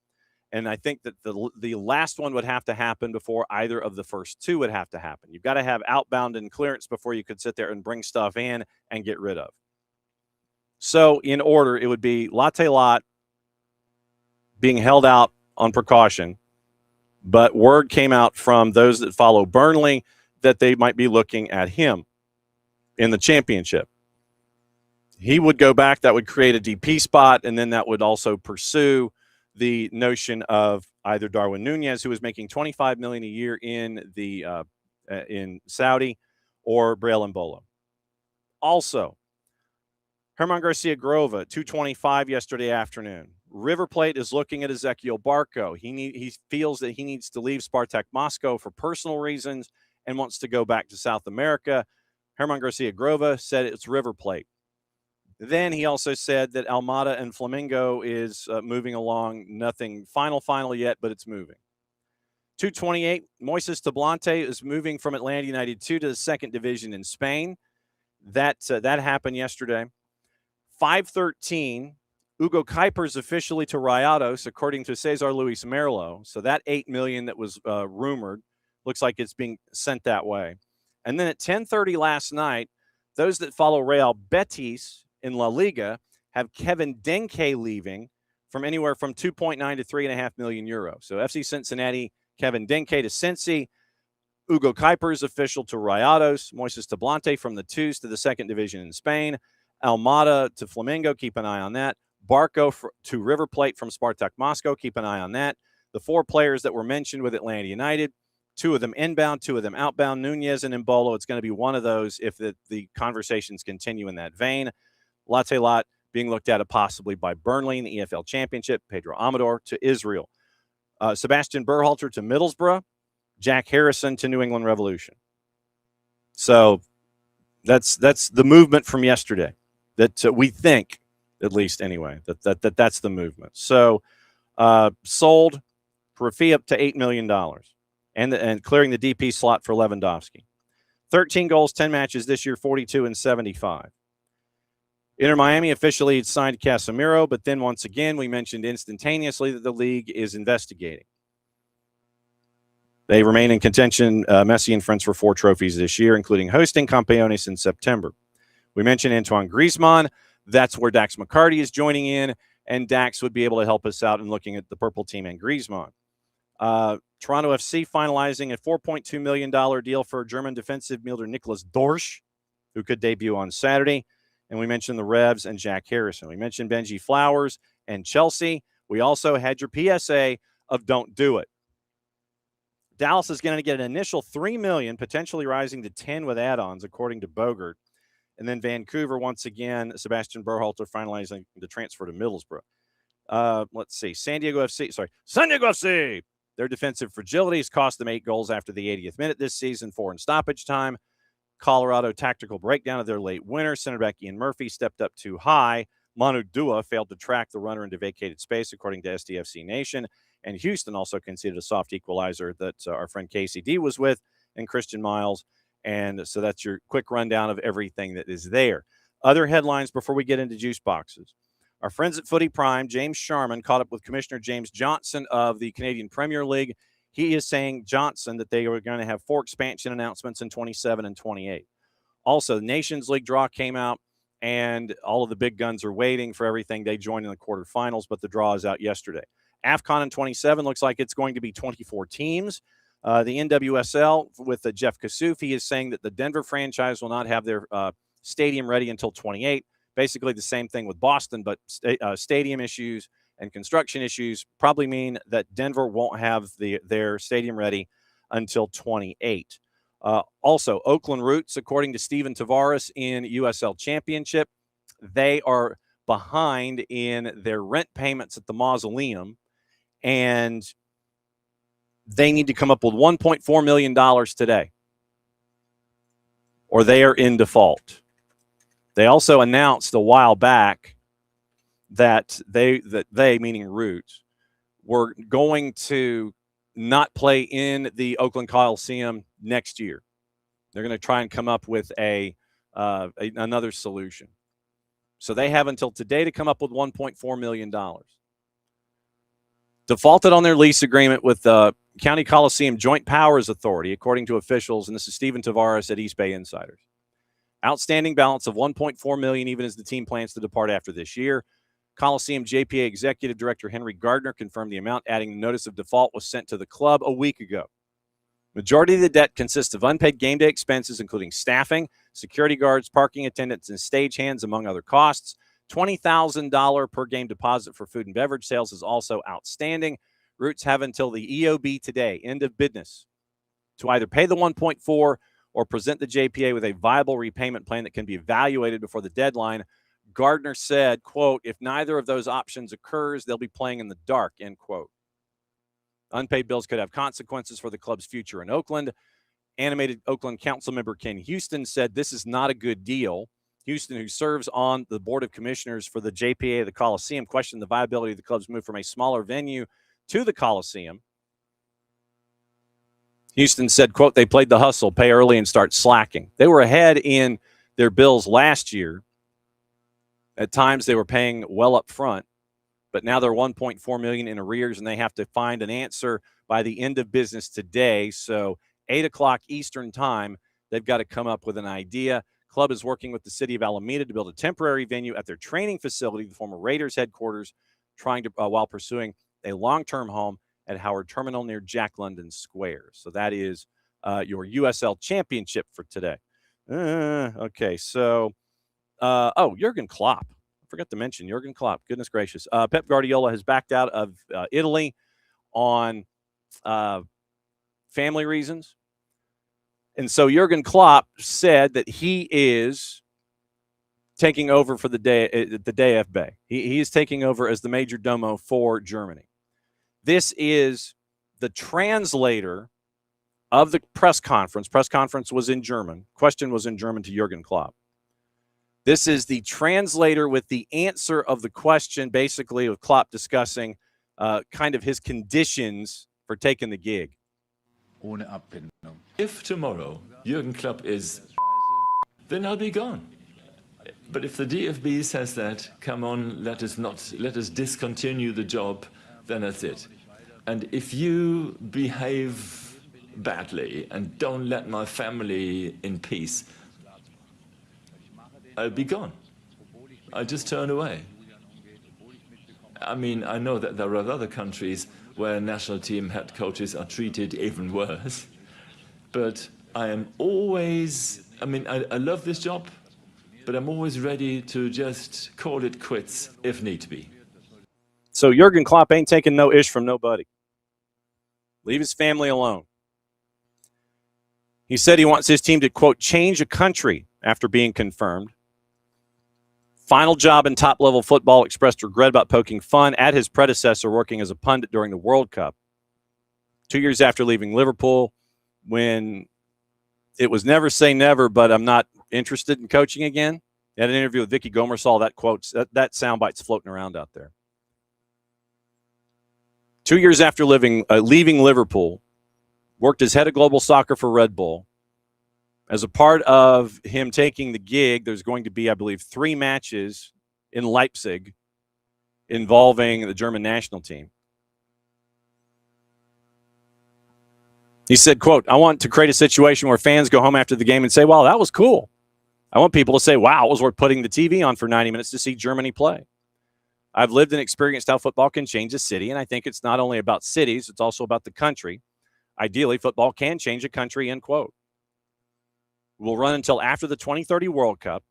And I think that the last one would have to happen before either of the first two would have to happen. You've got to have outbound and clearance before you could sit there and bring stuff in and get rid of. So in order, it would be Latte Lot being held out on precaution. But word came out from those that follow Burnley that they might be looking at him in the championship. He would go back. That would create a DP spot, and then that would also pursue the notion of either Darwin Nunez, who is making $25 million a year in Saudi, or Brielle Mbolo. Also, Herman Garcia Grova, 225 yesterday afternoon. River Plate is looking at Ezequiel Barco. He feels that he needs to leave Spartak Moscow for personal reasons and wants to go back to South America. Herman Garcia Grova said it's River Plate. Then he also said that Almada and Flamengo is moving along. Nothing final yet, but it's moving. 228, Moises Tablante is moving from Atlanta United 2 to the second division in Spain. That happened yesterday. 513, Hugo Kuipers officially to Rayados, according to Cesar Luis Merlo. So that $8 million that was rumored looks like it's being sent that way. And then at 10:30 last night, those that follow Real Betis in La Liga have Kevin Denke leaving from anywhere from 2.9 to 3.5 million euro. So FC Cincinnati, Kevin Denke to Cincy, Hugo Kuipers official to Rayados, Moises Tablante from the twos to the second division in Spain, Almada to Flamengo, keep an eye on that. Barco to River Plate from Spartak Moscow, keep an eye on that. The four players that were mentioned with Atlanta United, two of them inbound, two of them outbound, Nunez and Mbolo. It's going to be one of those if the conversations continue in that vein. Latte Lot being looked at possibly by Burnley in the EFL Championship, Pedro Amador to Israel. Sebastian Berhalter to Middlesbrough, Jack Harrison to New England Revolution. So that's the movement from yesterday that we think, at least anyway, that's the movement. So sold for a fee up to $8 million and clearing the DP slot for Lewandowski. 13 goals, 10 matches this year, 42 and 75. Inter Miami officially signed Casemiro, but then once again, we mentioned instantaneously that the league is investigating. They remain in contention, Messi and friends, for 4 trophies this year, including hosting Campeones in September. We mentioned Antoine Griezmann. That's where Dax McCarty is joining in, and Dax would be able to help us out in looking at the purple team and Griezmann. Toronto FC finalizing a $4.2 million deal for German defensive midfielder Nicholas Dorsch, who could debut on Saturday. And we mentioned the Revs and Jack Harrison. We mentioned Benji Flowers and Chelsea. We also had your PSA of don't do it. Dallas is going to get an initial $3 million, potentially rising to 10 with add-ons, according to Bogert. And then Vancouver, once again, Sebastian Berhalter finalizing the transfer to Middlesbrough. Let's see. San Diego FC. Their defensive fragility has cost them 8 goals after the 80th minute this season, 4 in stoppage time. Colorado tactical breakdown of their late winner. Center back Ian Murphy stepped up too high. Manu Dua failed to track the runner into vacated space, according to SDFC Nation. And Houston also conceded a soft equalizer that our friend KCD was with, and Christian Miles. And so that's your quick rundown of everything that is there. Other headlines before we get into juice boxes. Our friends at Footy Prime, James Sharman, caught up with Commissioner James Johnson of the Canadian Premier League. He is saying, Johnson, that they are going to have 4 expansion announcements in 27 and 28. Also, the Nations League draw came out, and all of the big guns are waiting for everything. They joined in the quarterfinals, but the draw is out yesterday. AFCON in 27 looks like it's going to be 24 teams. The NWSL with Jeff Kassouf, he is saying that the Denver franchise will not have their stadium ready until 28. Basically the same thing with Boston, but stadium issues and construction issues probably mean that Denver won't have their stadium ready until 28. Also, Oakland Roots, according to Steven Tavares in USL Championship, they are behind in their rent payments at the Mausoleum, and they need to come up with $1.4 million today, or they are in default. They also announced a while back that they meaning Roots, were going to not play in the Oakland Coliseum next year. They're going to try and come up with another solution. So they have until today to come up with $1.4 million. Defaulted on their lease agreement with the County Coliseum Joint Powers Authority, according to officials, and this is Steven Tavares at East Bay Insiders. Outstanding balance of $1.4 million, even as the team plans to depart after this year. Coliseum JPA Executive Director Henry Gardner confirmed the amount, adding the notice of default was sent to the club a week ago. Majority of the debt consists of unpaid game day expenses, including staffing, security guards, parking attendants, and stagehands, among other costs. $20,000 per game deposit for food and beverage sales is also outstanding. Roots have until the EOB today, end of business, to either pay the 1.4 or present the JPA with a viable repayment plan that can be evaluated before the deadline. Gardner said, quote, if neither of those options occurs, they'll be playing in the dark, end quote. Unpaid bills could have consequences for the club's future in Oakland. Animated Oakland Council member Ken Houston said this is not a good deal. Houston, who serves on the Board of Commissioners for the JPA of the Coliseum, questioned the viability of the club's move from a smaller venue to the Coliseum. Houston said, quote, they played the hustle, pay early and start slacking. They were ahead in their bills last year. At times they were paying well up front, but now they're $1.4 million in arrears, and they have to find an answer by the end of business today. So 8 o'clock Eastern time, they've got to come up with an idea. Club is working with the city of Alameda to build a temporary venue at their training facility, the former Raiders headquarters, trying to while pursuing a long-term home at Howard Terminal near Jack London Square. So that is your USL Championship for today. Okay, so, Jurgen Klopp. I forgot to mention Jurgen Klopp. Goodness gracious. Pep Guardiola has backed out of Italy on family reasons. And so Jurgen Klopp said that he is taking over for the DFB. He is taking over as the major domo for Germany. This is the translator of the press conference. Press conference was in German. Question was in German to Jurgen Klopp. This is the translator with the answer of the question, basically, of Klopp discussing kind of his conditions for taking the gig. If tomorrow Jurgen Klopp is, then I'll be gone. But if the DFB says that, come on, let us discontinue the job, then that's it. And if you behave badly and don't let my family in peace, I'll be gone. I'll just turn away. I mean, I know that there are other countries where national team head coaches are treated even worse, but I am always, I mean, I love this job, but I'm always ready to just call it quits if need be. So Jurgen Klopp ain't taking no ish from nobody. Leave his family alone. He said he wants his team to, quote, change a country after being confirmed. Final job in top-level football, expressed regret about poking fun at his predecessor working as a pundit during the World Cup. 2 years after leaving Liverpool, when it was never say never, but I'm not interested in coaching again. He had an interview with Vicky Gomer, saw that quote, that soundbite's floating around out there. 2 years after leaving Liverpool, worked as head of global soccer for Red Bull. As a part of him taking the gig, there's going to be, I believe, 3 matches in Leipzig involving the German national team. He said, quote, I want to create a situation where fans go home after the game and say, wow, that was cool. I want people to say, wow, it was worth putting the TV on for 90 minutes to see Germany play. I've lived and experienced how football can change a city, and I think it's not only about cities, it's also about the country. Ideally, football can change a country, end quote. Will run until after the 2030 World Cup,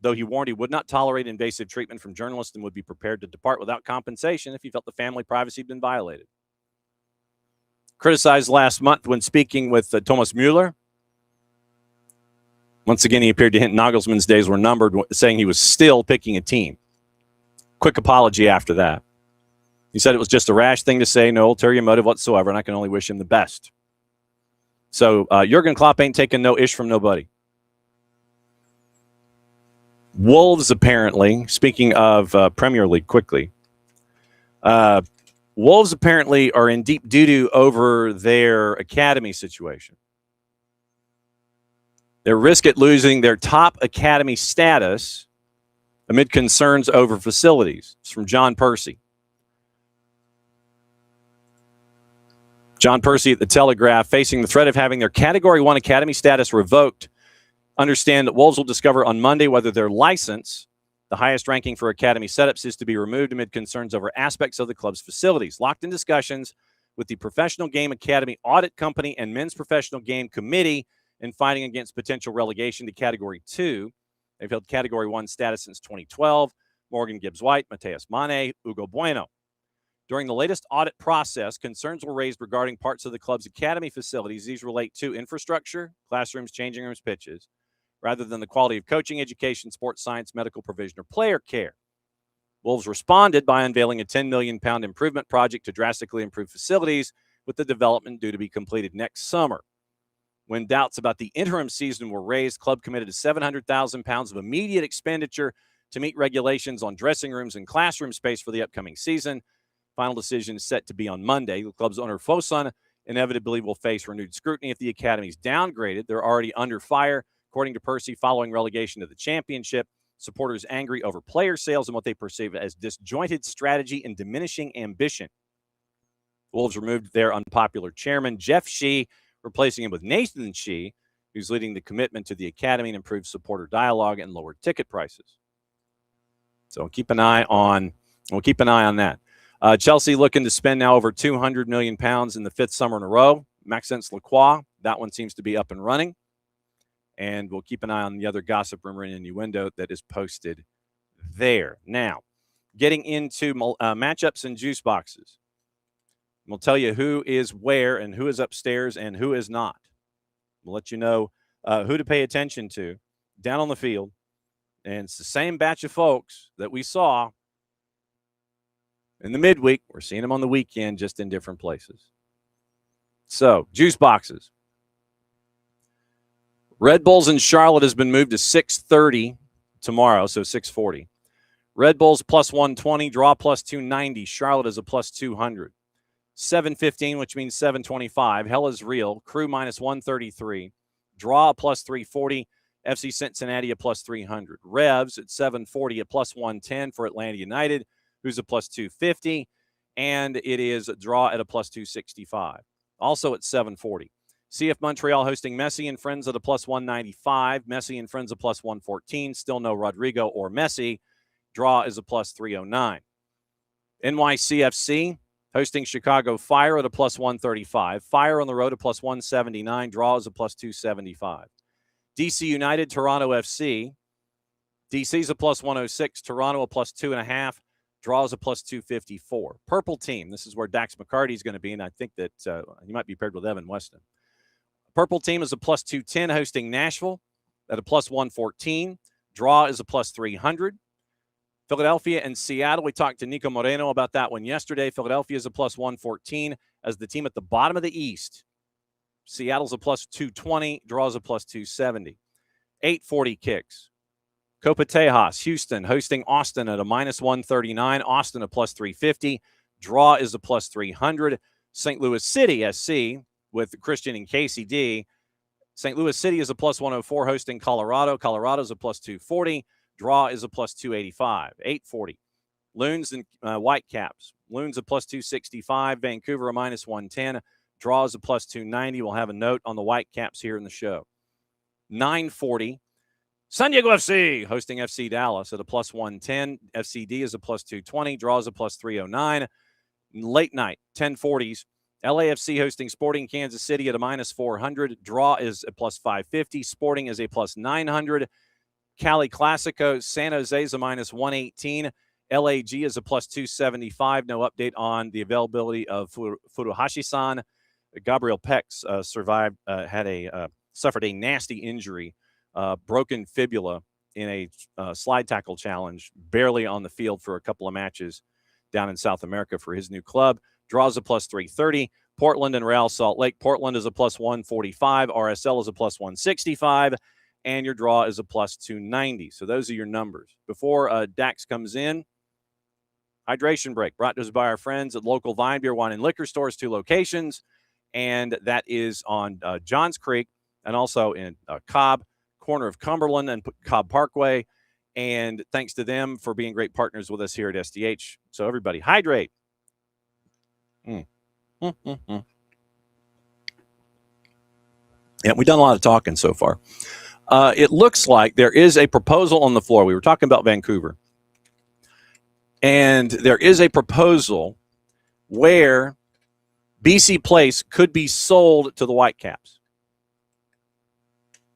though he warned he would not tolerate invasive treatment from journalists and would be prepared to depart without compensation if he felt the family privacy had been violated. Criticized last month when speaking with Thomas Müller. Once again, he appeared to hint Nagelsmann's days were numbered, saying he was still picking a team. Quick apology after that. He said it was just a rash thing to say, no ulterior motive whatsoever, and I can only wish him the best. So Jurgen Klopp ain't taking no ish from nobody. Wolves, apparently, speaking of Premier League quickly, Wolves apparently are in deep doo-doo over their academy situation. They're risk at losing their top academy status amid concerns over facilities. It's from John Percy. John Percy at The Telegraph, facing the threat of having their Category 1 academy status revoked. Understand that Wolves will discover on Monday whether their license, the highest ranking for academy setups, is to be removed amid concerns over aspects of the club's facilities. Locked in discussions with the Professional Game Academy Audit Company and Men's Professional Game Committee in fighting against potential relegation to Category 2. They've held Category 1 status since 2012. Morgan Gibbs-White, Mateus Mane, Hugo Bueno. During the latest audit process, concerns were raised regarding parts of the club's academy facilities. These relate to infrastructure, classrooms, changing rooms, pitches, rather than the quality of coaching, education, sports science, medical provision, or player care. Wolves responded by unveiling a £10 million improvement project to drastically improve facilities, with the development due to be completed next summer. When doubts about the interim season were raised, club committed to £700,000 of immediate expenditure to meet regulations on dressing rooms and classroom space for the upcoming season. Final decision is set to be on Monday. The club's owner, Fosun, inevitably will face renewed scrutiny if the academy is downgraded. They're already under fire, according to Percy, following relegation to the championship. Supporters angry over player sales and what they perceive as disjointed strategy and diminishing ambition. Wolves removed their unpopular chairman, Jeff Shee, replacing him with Nathan Shee, who's leading the commitment to the academy and improved supporter dialogue and lowered ticket prices. So we'll keep an eye on that. Chelsea looking to spend now over £200 million in the 5th summer in a row. Maxence Lacroix, that one seems to be up and running. And we'll keep an eye on the other gossip, rumor, and innuendo that is posted there. Now, getting into matchups and juice boxes. We'll tell you who is where and who is upstairs and who is not. We'll let you know who to pay attention to down on the field. And it's the same batch of folks that we saw in the midweek. We're seeing them on the weekend, just in different places. So, juice boxes. Red Bulls in Charlotte has been moved to 6:30 tomorrow, so 6:40. Red Bulls plus 120, draw plus 290. Charlotte is a plus 200. 7:15, which means 7:25. Hell is real. Crew minus 133. Draw plus 340. FC Cincinnati a plus 300. Revs at 7:40 a plus 110 for Atlanta United, who's a plus 250. And it is a draw at a plus 265. Also at 7:40. CF Montreal hosting Messi and Friends at a plus 195. Messi and Friends a plus 114. Still no Rodrigo or Messi. Draw is a plus 309. NYCFC hosting Chicago Fire at a plus 135. Fire on the road a plus 179. Draw is a plus 275. DC United, Toronto FC. DC's a plus 106. Toronto a plus 2.5. Draw is a plus 254. Purple team. This is where Dax McCarty is going to be, and I think that he might be paired with Evan Weston. Purple team is a plus 210 hosting Nashville at a plus 114. Draw is a plus 300. Philadelphia and Seattle. We talked to Nico Moreno about that one yesterday. Philadelphia is a plus 114 as the team at the bottom of the East. Seattle's a plus 220. Draws a plus 270. 840 kicks. Copa Tejas, Houston, hosting Austin at a minus 139. Austin a plus 350. Draw is a plus 300. St. Louis City, SC, with Christian and KCD. St. Louis City is a plus 104 hosting Colorado. Colorado's a plus 240. Draw is a plus 285. 840. Loons and Whitecaps. Loons a plus 265. Vancouver a minus 110. Draw is a plus 290. We'll have a note on the Whitecaps here in the show. 940. San Diego FC hosting FC Dallas at a plus 110. FCD is a plus 220. Draw is a plus 309. Late night, 1040s. LAFC hosting Sporting Kansas City at a minus 400. Draw is a plus 550. Sporting is a plus 900. Cali Classico, San Jose is a minus 118. LAG is a plus 275. No update on the availability of Furuhashi-san. Gabriel Pex suffered a nasty injury, broken fibula in a slide tackle challenge, barely on the field for a couple of matches down in South America for his new club. Draws a plus 330. Portland and Real Salt Lake. Portland is a plus 145. RSL is a plus 165. And your draw is a plus 290. So those are your numbers. Before Dax comes in, hydration break brought to us by our friends at local Vine Beer, Wine, and Liquor stores, 2 locations. And that is on Johns Creek and also in Cobb, corner of Cumberland and Cobb Parkway. And thanks to them for being great partners with us here at SDH. So everybody, hydrate. Yeah, we've done a lot of talking so far. It looks like there is a proposal on the floor. We were talking about Vancouver. And there is a proposal where BC Place could be sold to the Whitecaps.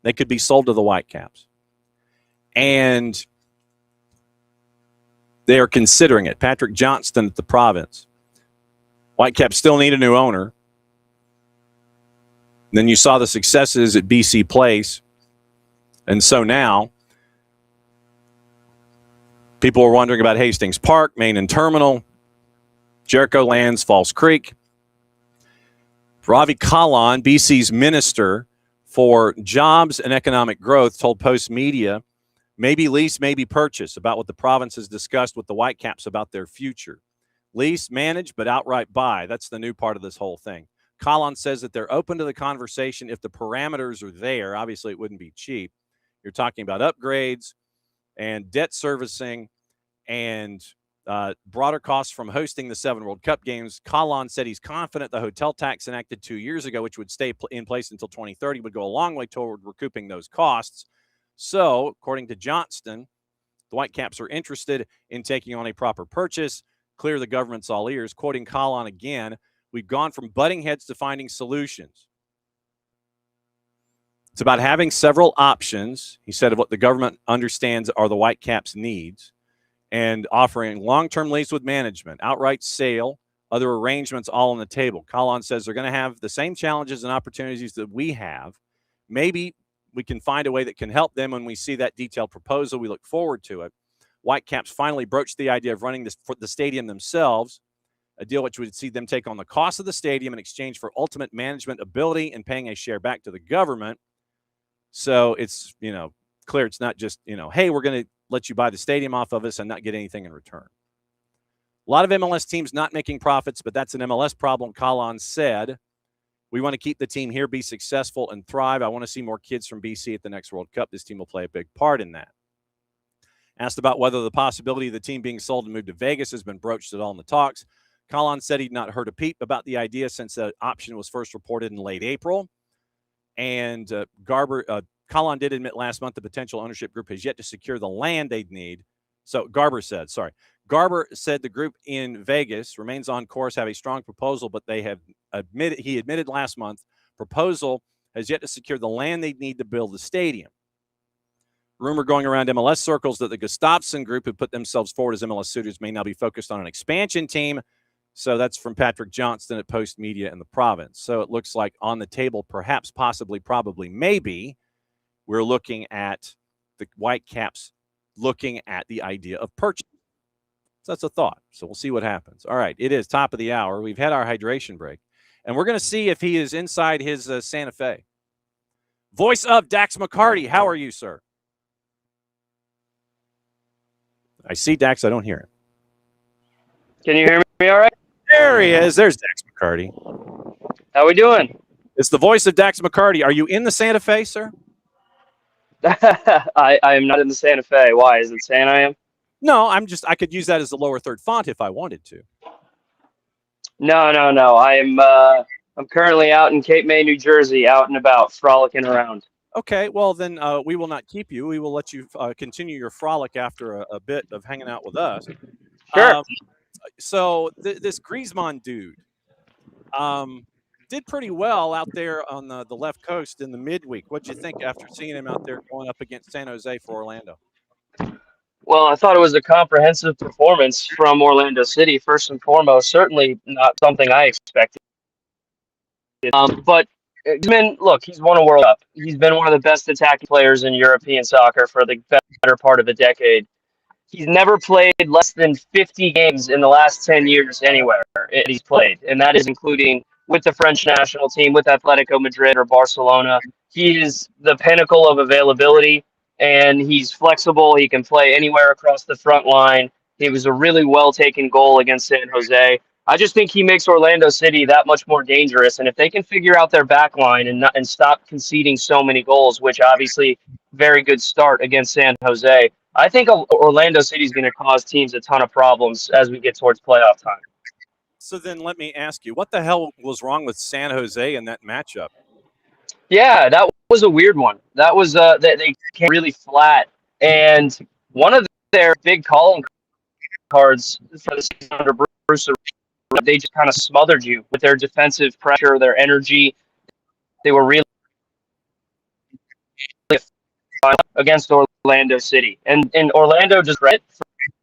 They could be sold to the Whitecaps. And they are considering it. Patrick Johnston at the province. Whitecaps still need a new owner. Then you saw the successes at BC Place. And so now, people are wondering about Hastings Park, Main and Terminal, Jericho Lands, Falls Creek. Ravi Kalan, BC's minister for Jobs and Economic Growth, told Post Media, maybe lease, maybe purchase, about what the province has discussed with the Whitecaps about their future. Lease, manage, but outright buy. That's the new part of this whole thing. Kalan says that they're open to the conversation if the parameters are there. Obviously, it wouldn't be cheap. You're talking about upgrades and debt servicing and broader costs from hosting the 7 World Cup games. Kalan said he's confident the hotel tax enacted 2 years ago, which would stay in place until 2030, would go a long way toward recouping those costs. So, according to Johnston, the Whitecaps are interested in taking on a proper purchase. Clear the government's all ears. Quoting Kalan again, we've gone from butting heads to finding solutions. It's about having several options, he said, of what the government understands are the Whitecaps' needs, and offering long-term lease with management, outright sale, other arrangements all on the table. Kalan says they're going to have the same challenges and opportunities that we have. Maybe we can find a way that can help them when we see that detailed proposal. We look forward to it. Whitecaps finally broached the idea of running this for the stadium themselves, a deal which would see them take on the cost of the stadium in exchange for ultimate management ability and paying a share back to the government. So it's, clear it's not just, hey, we're going to let you buy the stadium off of us and not get anything in return. A lot of MLS teams not making profits, but that's an MLS problem. Kalan said, we want to keep the team here, be successful, and thrive. I want to see more kids from BC at the next World Cup. This team will play a big part in that. Asked about whether the possibility of the team being sold and moved to Vegas has been broached at all in the talks. Kalan said he'd not heard a peep about the idea since the option was first reported in late April. And Colin did admit last month the potential ownership group has yet to secure the land they'd need. So Garber said the group in Vegas remains on course, have a strong proposal, but he admitted last month proposal has yet to secure the land they'd need to build the stadium. Rumor going around MLS circles that the Gustafsson group, who put themselves forward as MLS suitors, may now be focused on an expansion team. So that's from Patrick Johnston at Post Media in the province. So it looks like on the table, perhaps, possibly, probably, maybe, we're looking at the Whitecaps looking at the idea of purchase. So that's a thought. So we'll see what happens. All right, it is top of the hour. We've had our hydration break, and we're going to see if he is inside his Santa Fe. Voice of Dax McCarty. How are you, sir? I see Dax. I don't hear him. Can you hear me all right? There he is. There's Dax McCarty. How we doing? It's the voice of Dax McCarty. Are you in the Santa Fe, sir? I am not in the Santa Fe. Why? Is it saying I am? No, I could use that as the lower third font if I wanted to. No. I'm currently out in Cape May, New Jersey, out and about, frolicking around. Okay, well, then we will not keep you. We will let you continue your frolic after a bit of hanging out with us. Sure. So this Griezmann dude did pretty well out there on the left coast in the midweek. What'd you think after seeing him out there going up against San Jose for Orlando? Well, I thought it was a comprehensive performance from Orlando City, first and foremost. Certainly not something I expected. But look, he's won a World Cup. He's been one of the best attacking players in European soccer for the better part of a decade. He's never played less than 50 games in the last 10 years anywhere he's played, and that is including with the French national team, with Atletico Madrid or Barcelona. He is the pinnacle of availability, and he's flexible. He can play anywhere across the front line. He was a really well-taken goal against San Jose. I just think he makes Orlando City that much more dangerous, and if they can figure out their back line and stop conceding so many goals, which obviously very good start against San Jose, I think Orlando City is going to cause teams a ton of problems as we get towards playoff time. So then let me ask you, what the hell was wrong with San Jose in that matchup? Yeah, that was a weird one. That was they came really flat, and one of their big calling cards for the season under Bruce, they just kind of smothered you with their defensive pressure, their energy. They were really against Orlando City, and Orlando just read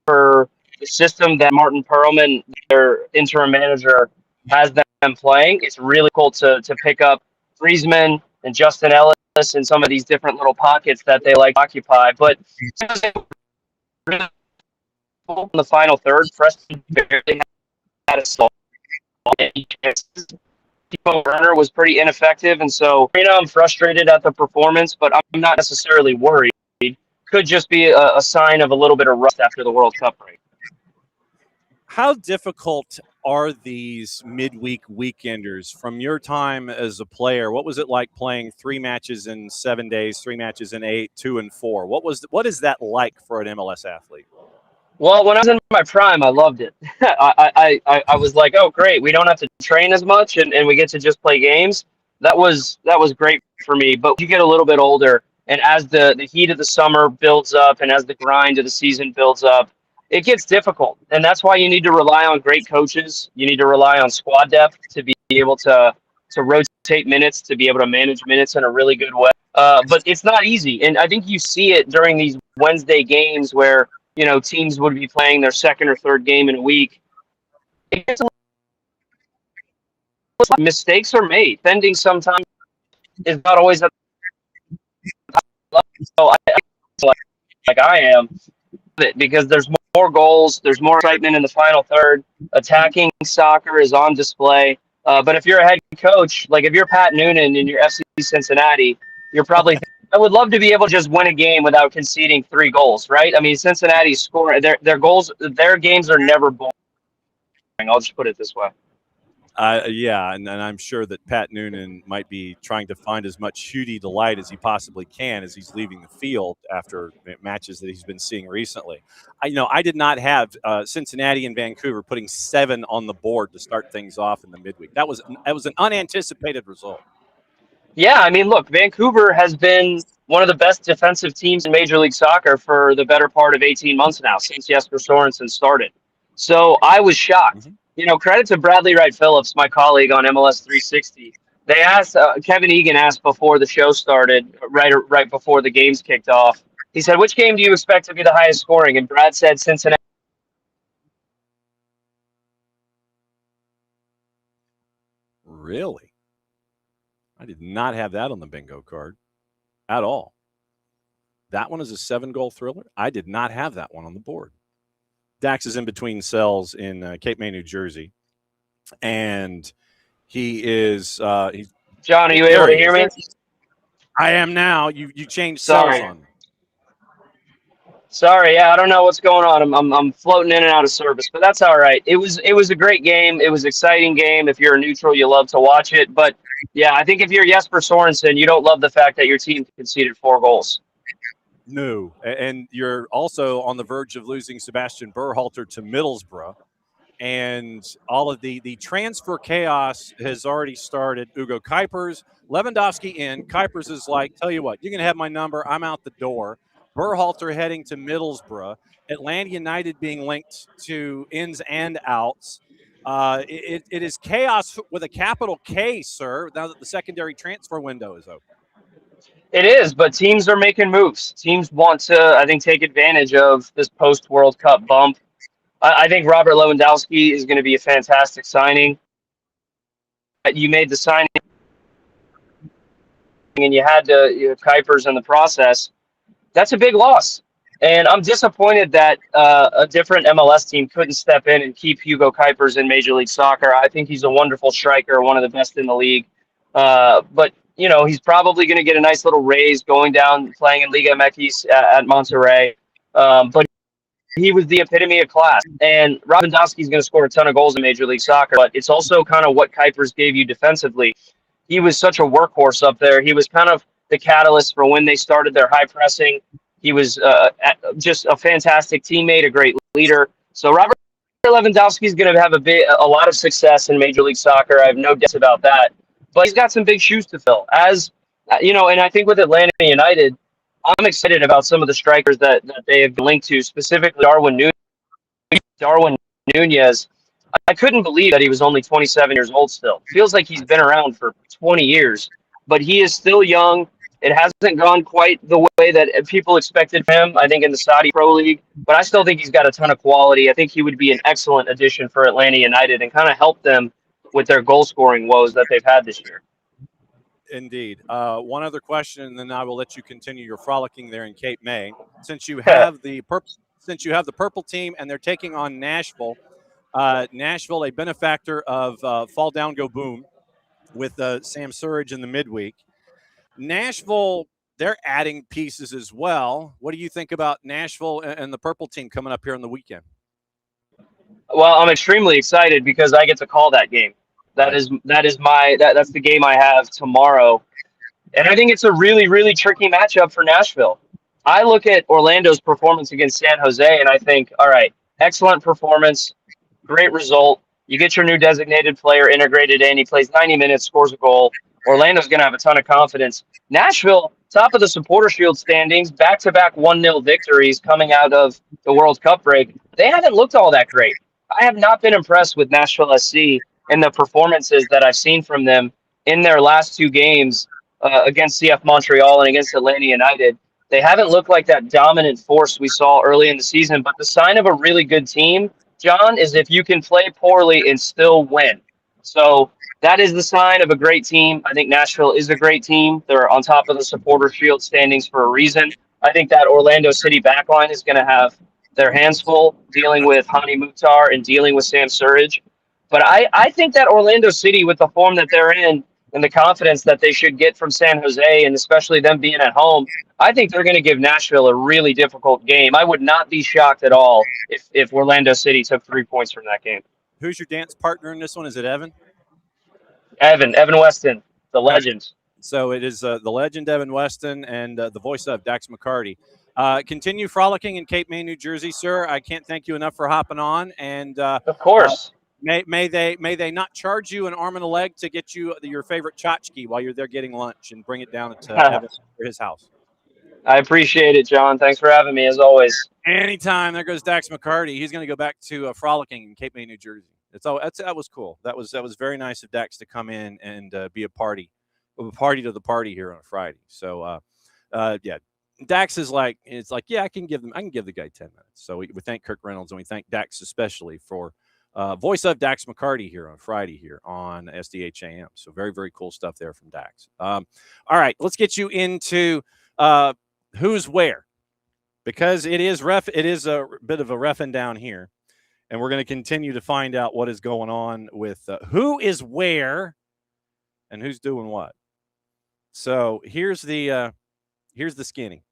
for the system that Martin Perlman, their interim manager, has them playing. It's really cool to pick up Griezmann and Justin Ellis and some of these different little pockets that they like to occupy. But in the final third, Preston barely had a stall. Timo Werner was pretty ineffective, and so I'm frustrated at the performance, but I'm not necessarily worried. Could just be a sign of a little bit of rust after the World Cup break. How difficult are these midweek weekenders from your time as a player? What was it like playing 3 matches in 7 days, 3 matches in 8, 2 and 4? What is that like for an MLS athlete? Well, when I was in my prime, I loved it. I was like, oh, great. We don't have to train as much, and we get to just play games. That was great for me. But you get a little bit older, and as the heat of the summer builds up and as the grind of the season builds up, it gets difficult. And that's why you need to rely on great coaches. You need to rely on squad depth to be able to rotate minutes, to be able to manage minutes in a really good way. But it's not easy. And I think you see it during these Wednesday games where teams would be playing their second or third game in a week. Mistakes are made. Defending sometimes is not always at the level. Like I am, because there's more goals, there's more excitement in the final third. Attacking soccer is on display. But if you're a head coach, like if you're Pat Noonan and you're FC Cincinnati, you're probably I would love to be able to just win a game without conceding 3 goals, right? I mean, Cincinnati score their goals, their games are never boring. I'll just put it this way. Yeah, and I'm sure that Pat Noonan might be trying to find as much shooty delight as he possibly can as he's leaving the field after matches that he's been seeing recently. I did not have Cincinnati and Vancouver putting 7 on the board to start things off in the midweek. That was an unanticipated result. Yeah, I mean, look, Vancouver has been one of the best defensive teams in Major League Soccer for the better part of 18 months now, since Jesper Sorensen started. So I was shocked. Mhm. You know, credit to Bradley Wright Phillips, my colleague on MLS 360. They asked Kevin Egan asked before the show started, right before the games kicked off. He said, "Which game do you expect to be the highest scoring?" And Brad said, "Cincinnati." Really? I did not have that on the bingo card at all. That one is a 7-goal thriller. I did not have that one on the board. Dax is in between cells in Cape May, New Jersey, and he is. John, are you able There to he hear me? is. I am now. You changed cells Sorry. on me. Sorry, yeah, I don't know what's going on. I'm floating in and out of service, but that's all right. It was a great game. It was an exciting game. If you're a neutral, you love to watch it. But yeah, I think if you're Jesper Sorensen, you don't love the fact that your team conceded 4 goals. No, and you're also on the verge of losing Sebastian Berhalter to Middlesbrough, and all of the transfer chaos has already started. Ugo Kuipers, Lewandowski in. Kuipers is like, tell you what, you can have my number. I'm out the door. Berhalter heading to Middlesbrough. Atlanta United being linked to ins and outs. It is chaos with a capital K, sir, now that the secondary transfer window is open. It is, but teams are making moves. Teams want to, I think, take advantage of this post World Cup bump. I think Robert Lewandowski is going to be a fantastic signing. You made the signing, and you had Kuipers in the process. That's a big loss. And I'm disappointed that a different MLS team couldn't step in and keep Hugo Kuipers in Major League Soccer. I think he's a wonderful striker, one of the best in the league. But, you know, he's probably going to get a nice little raise going down playing in Liga MX at Monterrey. But he was the epitome of class. And Lewandowski is going to score a ton of goals in Major League Soccer. But it's also kind of what Kuipers gave you defensively. He was such a workhorse up there. He was kind of the catalyst for when they started their high pressing. He was just a fantastic teammate, a great leader. So Robert Lewandowski is going to have a lot of success in Major League Soccer. I have no doubts about that. But he's got some big shoes to fill. As you know, and I think with Atlanta United, I'm excited about some of the strikers that they have been linked to, specifically Darwin Nunez. I couldn't believe that he was only 27 years old still. Feels like he's been around for 20 years, but he is still young. It hasn't gone quite the way that people expected from him, I think, in the Saudi Pro League, but I still think he's got a ton of quality. I think he would be an excellent addition for Atlanta United and kind of help them with their goal-scoring woes that they've had this year. Indeed. One other question, and then I will let you continue your frolicking there in Cape May. Since you have the purple team and they're taking on Nashville, Nashville, a benefactor of Fall Down Go Boom with Sam Surridge in the midweek. Nashville, they're adding pieces as well. What do you think about Nashville and the purple team coming up here on the weekend? Well, I'm extremely excited because I get to call that game. That's the game I have tomorrow. And I think it's a really, really tricky matchup for Nashville. I look at Orlando's performance against San Jose and I think, all right, excellent performance, great result. You get your new designated player integrated in. He plays 90 minutes, scores a goal. Orlando's going to have a ton of confidence. Nashville, top of the Supporter Shield standings, back-to-back 1-0 victories coming out of the World Cup break. They haven't looked all that great. I have not been impressed with Nashville SC and the performances that I've seen from them in their last 2 games against CF Montreal and against Atlanta United. They haven't looked like that dominant force we saw early in the season, but the sign of a really good team, John, is if you can play poorly and still win. So that is the sign of a great team. I think Nashville is a great team. They're on top of the Supporter Shield standings for a reason. I think that Orlando City backline is going to have their hands full dealing with Hani Mukhtar and dealing with Sam Surridge. But I think that Orlando City, with the form that they're in and the confidence that they should get from San Jose, and especially them being at home, I think they're going to give Nashville a really difficult game. I would not be shocked at all if Orlando City took 3 points from that game. Who's your dance partner in this one? Is it Evan? Evan Weston, the legend. So it is the legend Evan Weston and the voice of Dax McCarty. Continue frolicking in Cape May, New Jersey, sir. I can't thank you enough for hopping on. And of course. May they not charge you an arm and a leg to get you your favorite tchotchke while you're there getting lunch and bring it down to Evan or his house. I appreciate it, John. Thanks for having me, as always. Anytime. There goes Dax McCarty. He's going to go back to frolicking in Cape May, New Jersey. That was cool. That was very nice of Dax to come in and be a party to the party here on a Friday. So yeah, Dax is like, it's like, yeah, I can give the guy 10 minutes. So we thank Kirk Reynolds and we thank Dax especially for voice of Dax McCarty here on Friday here on SDH AM. So very, very cool stuff there from Dax. All right, let's get you into who's where, because it is a bit of a reffing down here, and we're going to continue to find out what is going on with who is where and who's doing what. So here's the skinny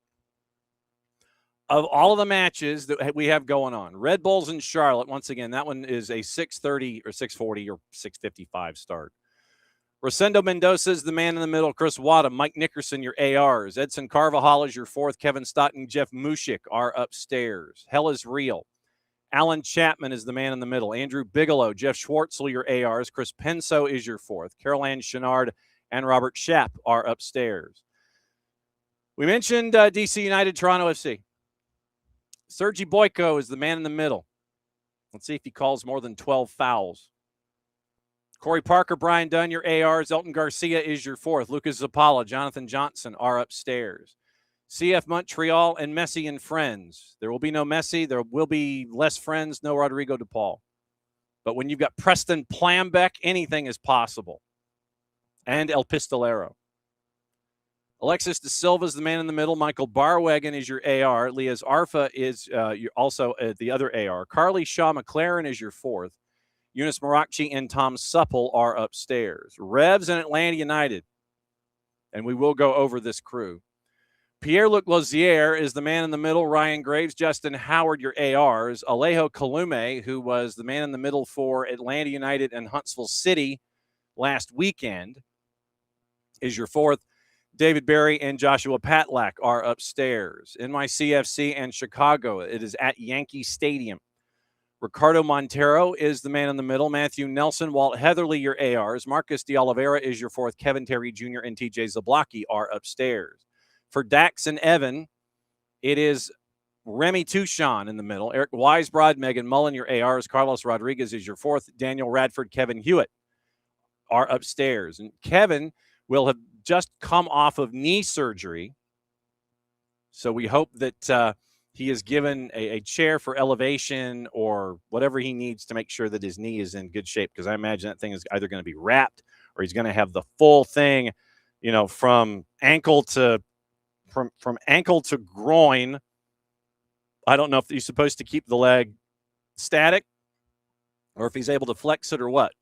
of all of the matches that we have going on. Red Bulls in Charlotte, once again, that one is a 6:30 or 6:40 or 6:55 start. Rosendo Mendoza is the man in the middle. Chris Wada, Mike Nickerson, your ARs. Edson Carvajal is your fourth. Kevin Stoughton, Jeff Mushik are upstairs. Hell is real. Alan Chapman is the man in the middle. Andrew Bigelow, Jeff Schwartzel, your ARs. Chris Penso is your fourth. Carol Ann Chenard and Robert Schapp are upstairs. We mentioned DC United, Toronto FC. Sergi Boyko is the man in the middle. Let's see if he calls more than 12 fouls. Corey Parker, Brian Dunn, your ARs. Elton Garcia is your fourth. Lucas Zapala, Jonathan Johnson are upstairs. CF Montreal and Messi and friends. There will be no Messi. There will be less friends, no Rodrigo de Paul. But when you've got Preston Plambeck, anything is possible. And El Pistolero. Alexis De Silva is the man in the middle. Michael Barwagon is your AR. Liaz Arfa is also the other AR. Carly Shaw McLaren is your fourth. Eunice Marakchi and Tom Supple are upstairs. Revs and Atlanta United. And we will go over this crew. Pierre-Luc Lozier is the man in the middle. Ryan Graves, Justin Howard, your ARs. Alejo Kalume, who was the man in the middle for Atlanta United and Huntsville City last weekend, is your fourth. David Berry and Joshua Patlak are upstairs. NYCFC and Chicago. It is at Yankee Stadium. Ricardo Montero is the man in the middle. Matthew Nelson, Walt Heatherly, your ARs. Marcus de Oliveira is your fourth. Kevin Terry Jr. and TJ Zablocki are upstairs. For Dax and Evan, it is Remy Touchon in the middle. Eric Weisbrod, Megan Mullen, your ARs. Carlos Rodriguez is your fourth. Daniel Radford, Kevin Hewitt are upstairs. And Kevin will have just come off of knee surgery. So we hope that he is given a chair for elevation or whatever he needs to make sure that his knee is in good shape, because I imagine that thing is either going to be wrapped or he's going to have the full thing, from ankle to groin. I don't know if he's supposed to keep the leg static or if he's able to flex it or what.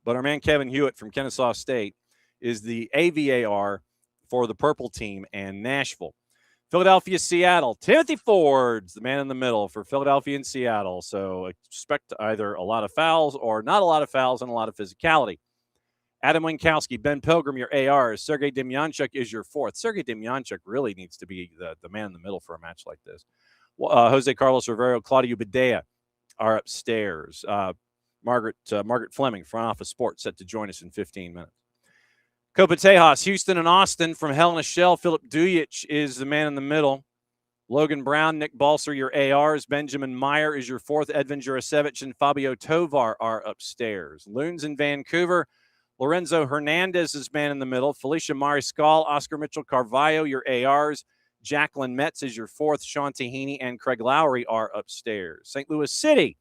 But our man Kevin Hewitt from Kennesaw State is the AVAR for the Purple Team and Nashville. Philadelphia, Seattle. Timothy Ford's the man in the middle for Philadelphia and Seattle. So expect either a lot of fouls or not a lot of fouls and a lot of physicality. Adam Winkowski, Ben Pilgrim, your ARs. Sergei Demyanchuk is your fourth. Sergei Demyanchuk really needs to be the man in the middle for a match like this. Jose Carlos Rivero, Claudio Badea are upstairs. Margaret Fleming from Office Sports set to join us in 15 minutes. Copa Tejas, Houston and Austin from Hell in a Shell. Philip Dujich is the man in the middle. Logan Brown, Nick Balser, your ARs. Benjamin Meyer is your fourth. Edvin Jurasevich and Fabio Tovar are upstairs. Loons in Vancouver. Lorenzo Hernandez is man in the middle. Felicia Mariscal, Oscar Mitchell Carvalho, your ARs. Jacqueline Metz is your fourth. Sean Tahini and Craig Lowry are upstairs. St. Louis City,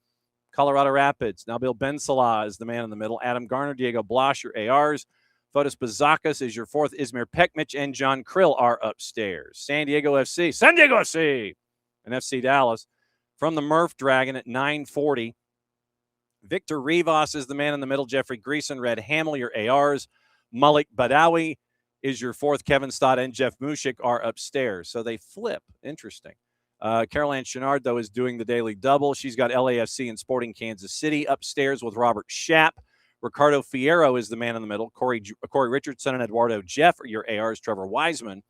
Colorado Rapids. Nabil Ben Salah is the man in the middle. Adam Garner, Diego Blas, your ARs. Fotis Bazakas is your fourth. Izmir Pekmich and John Krill are upstairs. San Diego FC, and FC Dallas from the Murph Dragon at 9:40. Victor Rivas is the man in the middle. Jeffrey Greason, Red Hamill, your ARs. Malik Badawi is your fourth. Kevin Stott and Jeff Mushik are upstairs. So they flip. Interesting. Carol Ann Chenard, though, is doing the daily double. She's got LAFC and Sporting Kansas City upstairs with Robert Schapp. Ricardo Fierro is the man in the middle. Corey Richardson and Eduardo Jeff are your ARs. Trevor Wiseman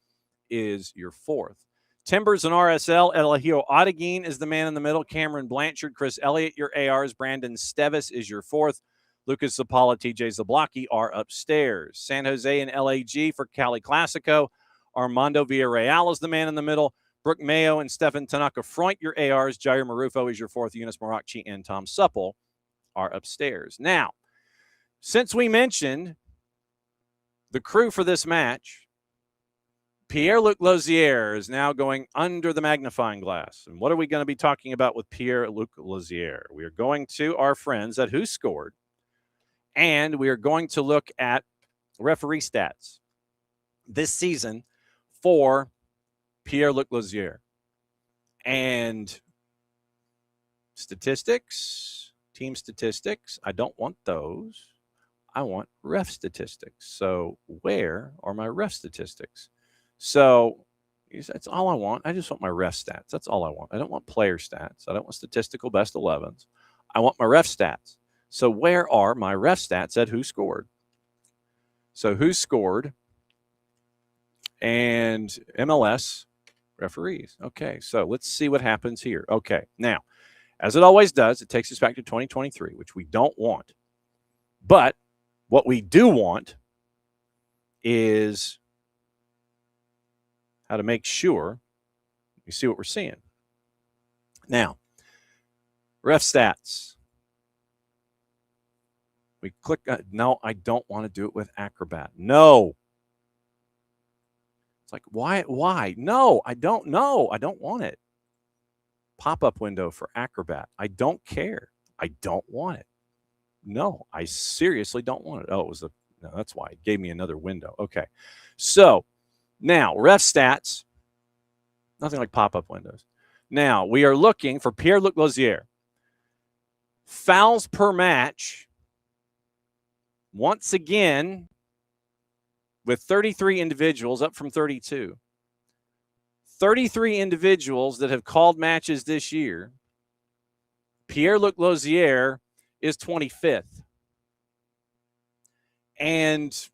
is your fourth. Timbers and RSL, Elahio Adeguin is the man in the middle. Cameron Blanchard, Chris Elliott, your ARs. Brandon Stevis is your fourth. Lucas Zapala, TJ Zablocki are upstairs. San Jose and LAG for Cali Classico. Armando Villarreal is the man in the middle. Brooke Mayo and Stefan Tanaka-Freund, your ARs. Jair Marufo is your fourth. Eunice Marakchi and Tom Supple are upstairs. Now, since we mentioned the crew for this match, Pierre-Luc Lauzière is now going under the magnifying glass. And what are we going to be talking about with Pierre-Luc Lauzière? We are going to our friends at Who Scored, and we are going to look at referee stats this season for Pierre-Luc Lauzière. And statistics, team statistics, I don't want those. I want ref statistics. So where are my ref statistics? So that's all I want. I just want my ref stats. That's all I want. I don't want player stats. I don't want statistical best 11s. I want my ref stats. So where are my ref stats at Who Scored? So Who Scored and MLS referees. Okay, so let's see what happens here. Okay, now, as it always does, it takes us back to 2023, which we don't want. But what we do want is how to make sure we see what we're seeing. Now, ref stats. We click. No, I don't want to do it with Acrobat. No. It's like, why? Why? No, I don't know. I don't want it. Pop-up window for Acrobat. I don't care. I don't want it. No, I seriously don't want it. Oh, it was a, no, that's why it gave me another window. Okay. So now ref stats, nothing like pop-up windows. Now we are looking for Pierre-Luc Lauzière. Fouls per match, once again, with 33 individuals, up from 32. 33 individuals that have called matches this year. Pierre-Luc Lauzière is 25th. And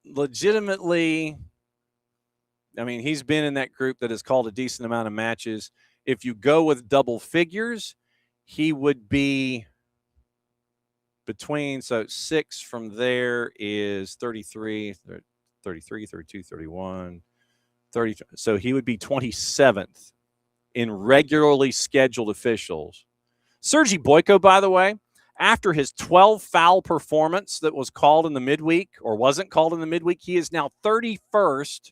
legitimately, I mean, he's been in that group that has called a decent amount of matches. If you go with double figures, he would be between, so 6 from there is 33, 32, 31, 30. So he would be 27th in regularly scheduled officials. Sergei Boyko, by the way, after his 12 foul performance that was called in the midweek or wasn't called in the midweek, he is now 31st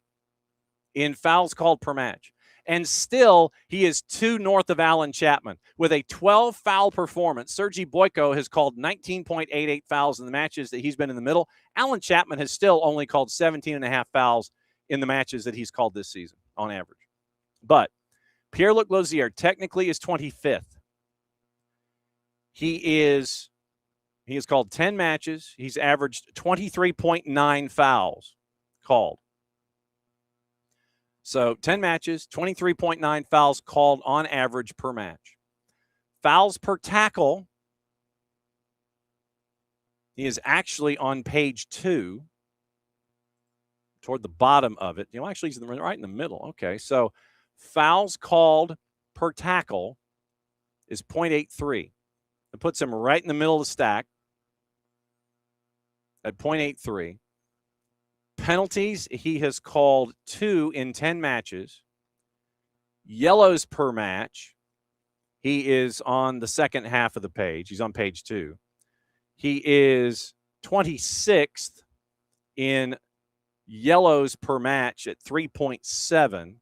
in fouls called per match. And still, he is 2 north of Alan Chapman. With a 12 foul performance, Sergei Boyko has called 19.88 fouls in the matches that he's been in the middle. Alan Chapman has still only called 17.5 fouls in the matches that he's called this season on average. But Pierre-Luc Lauzière technically is 25th. He has called 10 matches. He's averaged 23.9 fouls called. So 10 matches, 23.9 fouls called on average per match. Fouls per tackle, he is actually on page 2, toward the bottom of it. Actually, he's right in the middle. Okay, so fouls called per tackle is 0.83. It puts him right in the middle of the stack at 0.83. Penalties, he has called 2 in 10 matches. Yellows per match, he is on the second half of the page. He's on page 2. He is 26th in yellows per match at 3.7.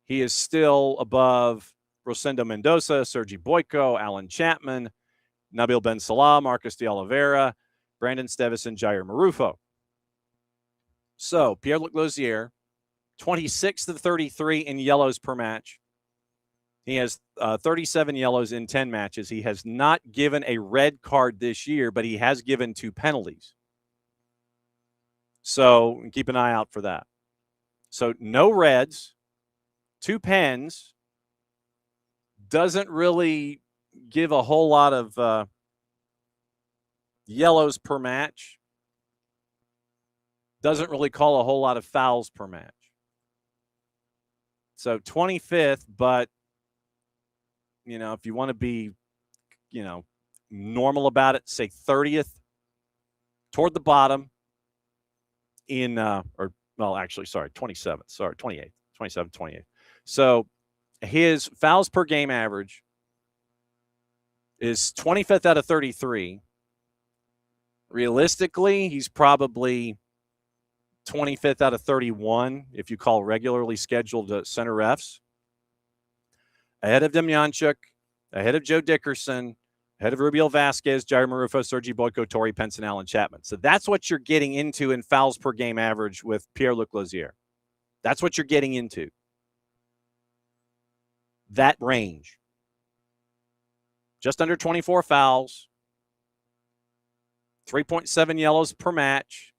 He is still above Rosendo Mendoza, Sergei Boyko, Alan Chapman, Nabil Ben Salah, Marcus de Oliveira, Brandon Stevis, and Jair Marufo. So Pierre-Luc Lauzière, 26th of 33 in yellows per match. He has 37 yellows in 10 matches. He has not given a red card this year, but he has given 2 penalties. So keep an eye out for that. So no reds, 2 pens. Doesn't really give a whole lot of yellows per match. Doesn't really call a whole lot of fouls per match. So 25th, but, if you want to be, normal about it, say 30th toward the bottom in, 27th. Sorry, 28th, 27th, 28th. So his fouls per game average is 25th out of 33. Realistically, he's probably 25th out of 31 if you call regularly scheduled center refs. Ahead of Demjanchuk, ahead of Joe Dickerson, ahead of Rubiel Vasquez, Jair Marufo, Sergi Boyko, Torrey Pence, and Alan Chapman. So that's what you're getting into in fouls per game average with Pierre-Luc Lauzière. That's what you're getting into. That range. Just under 24 fouls, 3.7 yellows per match,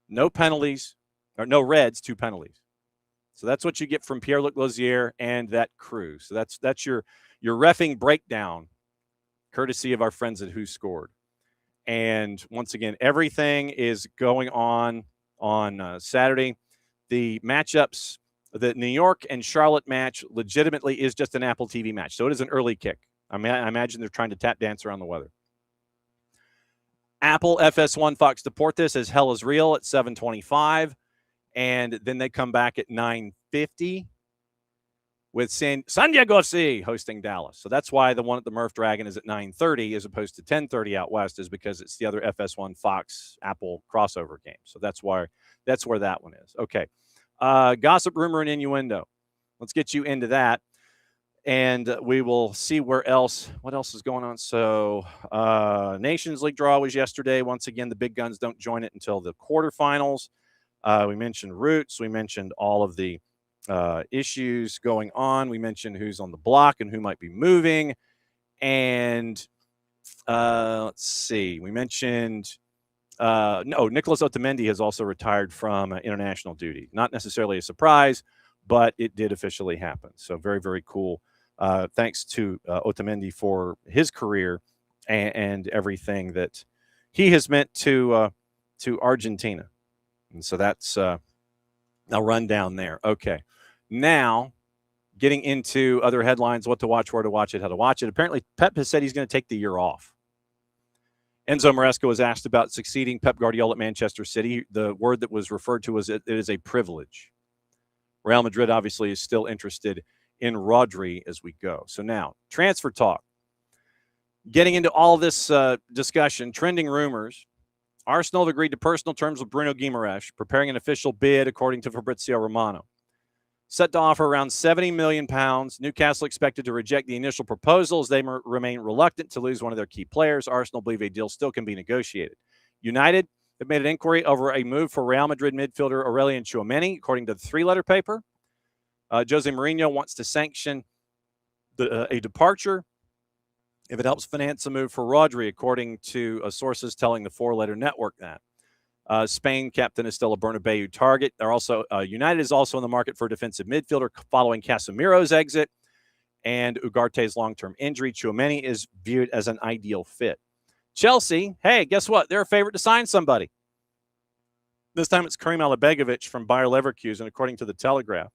no penalties, or no reds, 2 penalties. So that's what you get from Pierre-Luc Lauzière and that crew. So that's your reffing breakdown, courtesy of our friends at Who Scored. And once again, everything is going on Saturday. The matchups, the New York and Charlotte match legitimately is just an Apple TV match. So it is an early kick. I imagine they're trying to tap dance around the weather. Apple FS1 Fox Deportes as Hell is Real at 7:25. And then they come back at 9:50 with San Diego FC hosting Dallas. So that's why the one at the Murph Dragon is at 9:30 as opposed to 10:30 out west, is because it's the other FS1 Fox Apple crossover game. So that's where that one is. Okay. Gossip, rumor, and innuendo. Let's get you into that. And we will see what else is going on. So Nations League draw was yesterday. Once again, the big guns don't join it until the quarterfinals. We mentioned Roots. We mentioned all of the issues going on. We mentioned who's on the block and who might be moving. And let's see. We mentioned Nicholas Otamendi has also retired from international duty. Not necessarily a surprise, but it did officially happen. So very, very cool. Thanks to Otamendi for his career and everything that he has meant to Argentina. And so that's a rundown there. Okay. Now, getting into other headlines, what to watch, where to watch it, how to watch it. Apparently, Pep has said he's going to take the year off. Enzo Maresca was asked about succeeding Pep Guardiola at Manchester City. The word that was referred to was it is a privilege. Real Madrid obviously is still interested in Rodri as we go. So now, transfer talk. Getting into all this discussion, trending rumors. Arsenal have agreed to personal terms with Bruno Guimaraes, preparing an official bid according to Fabrizio Romano. Set to offer around £70 million. Newcastle expected to reject the initial proposals. They remain reluctant to lose one of their key players. Arsenal believe a deal still can be negotiated. United have made an inquiry over a move for Real Madrid midfielder Aurelien Tchouameni, according to the three-letter paper. Jose Mourinho wants to sanction a departure if it helps finance a move for Rodri, according to sources telling the four-letter network that. Spain captain is still a Bernabeu target. They're also United is also in the market for a defensive midfielder following Casemiro's exit and Ugarte's long-term injury. Tchouameni is viewed as an ideal fit. Chelsea, hey, guess what? They're a favorite to sign somebody. This time it's Karim Alibegovic from Bayer Leverkusen, according to the Telegraph.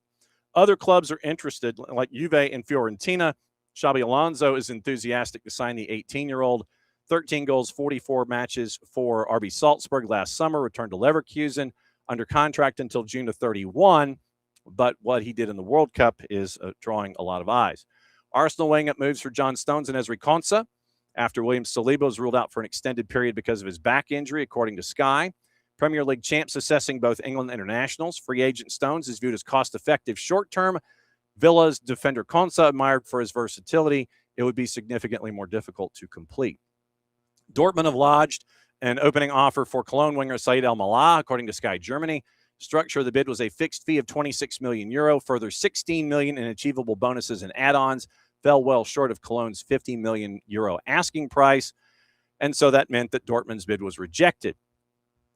Other clubs are interested, like Juve and Fiorentina. Xabi Alonso is enthusiastic to sign the 18-year-old. 13 goals, 44 matches for RB Salzburg last summer, returned to Leverkusen, under contract until June of 31. But what he did in the World Cup is drawing a lot of eyes. Arsenal weighing up moves for John Stones and Ezri Konsa after William Saliba was ruled out for an extended period because of his back injury, according to Sky. Premier League champs assessing both England internationals. Free agent Stones is viewed as cost-effective short-term. Villa's defender Konsa admired for his versatility. It would be significantly more difficult to complete. Dortmund have lodged an opening offer for Cologne winger Said El-Mallah, according to Sky Germany. Structure of the bid was a fixed fee of €26 million, further €16 million in achievable bonuses and add-ons. Fell well short of Cologne's €50 million asking price, and so that meant that Dortmund's bid was rejected.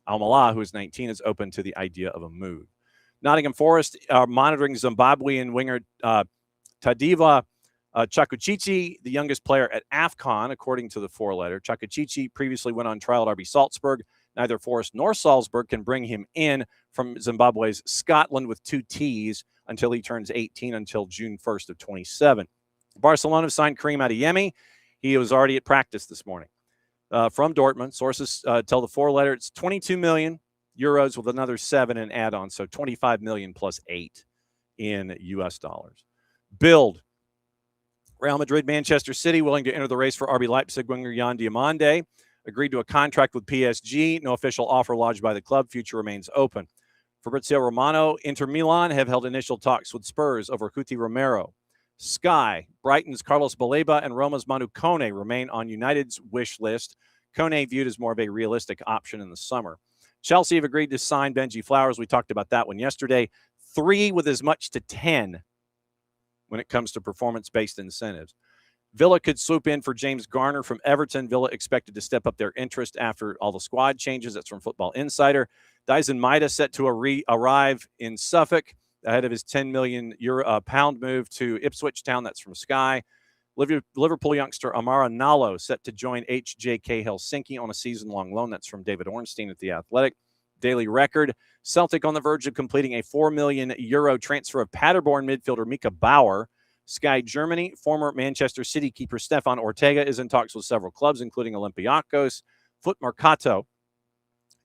Al-Mallah, who is 19, is open to the idea of a move. Nottingham Forest are monitoring Zimbabwean winger Tadiwa Chakuchichi, the youngest player at AFCON, according to the four-letter. Chakuchichi previously went on trial at RB Salzburg. Neither Forest nor Salzburg can bring him in from Zimbabwe's Scotland with two T's until he turns 18 until June 1st of 27. Barcelona signed Karim Adeyemi. He was already at practice this morning. From Dortmund, sources tell the four-letter it's 22 million euros with another 7 in add-on, so 25 million plus 8 in U.S. dollars. Build. Real Madrid, Manchester City willing to enter the race for RB Leipzig winger Jan Diomande. Agreed to a contract with PSG. No official offer lodged by the club. Future remains open. Fabrizio Romano, Inter Milan have held initial talks with Spurs over Cuti Romero. Sky, Brighton's Carlos Baleba and Roma's Manu Kone remain on United's wish list. Kone viewed as more of a realistic option in the summer. Chelsea have agreed to sign Benji Flowers. We talked about that one yesterday. 3 with as much to 10 when it comes to performance-based incentives. Villa could swoop in for James Garner from Everton. Villa expected to step up their interest after all the squad changes. That's from Football Insider. Dyson Maida set to arrive in Suffolk ahead of his £10 million pound move to Ipswich Town. That's from Sky. Liverpool youngster Amara Nalo set to join HJK Helsinki on a season-long loan. That's from David Ornstein at The Athletic. Daily Record. Celtic on the verge of completing a €4 million transfer of Paderborn midfielder Mika Bauer. Sky Germany, former Manchester City keeper Stefan Ortega is in talks with several clubs, including Olympiacos. Foot Mercato.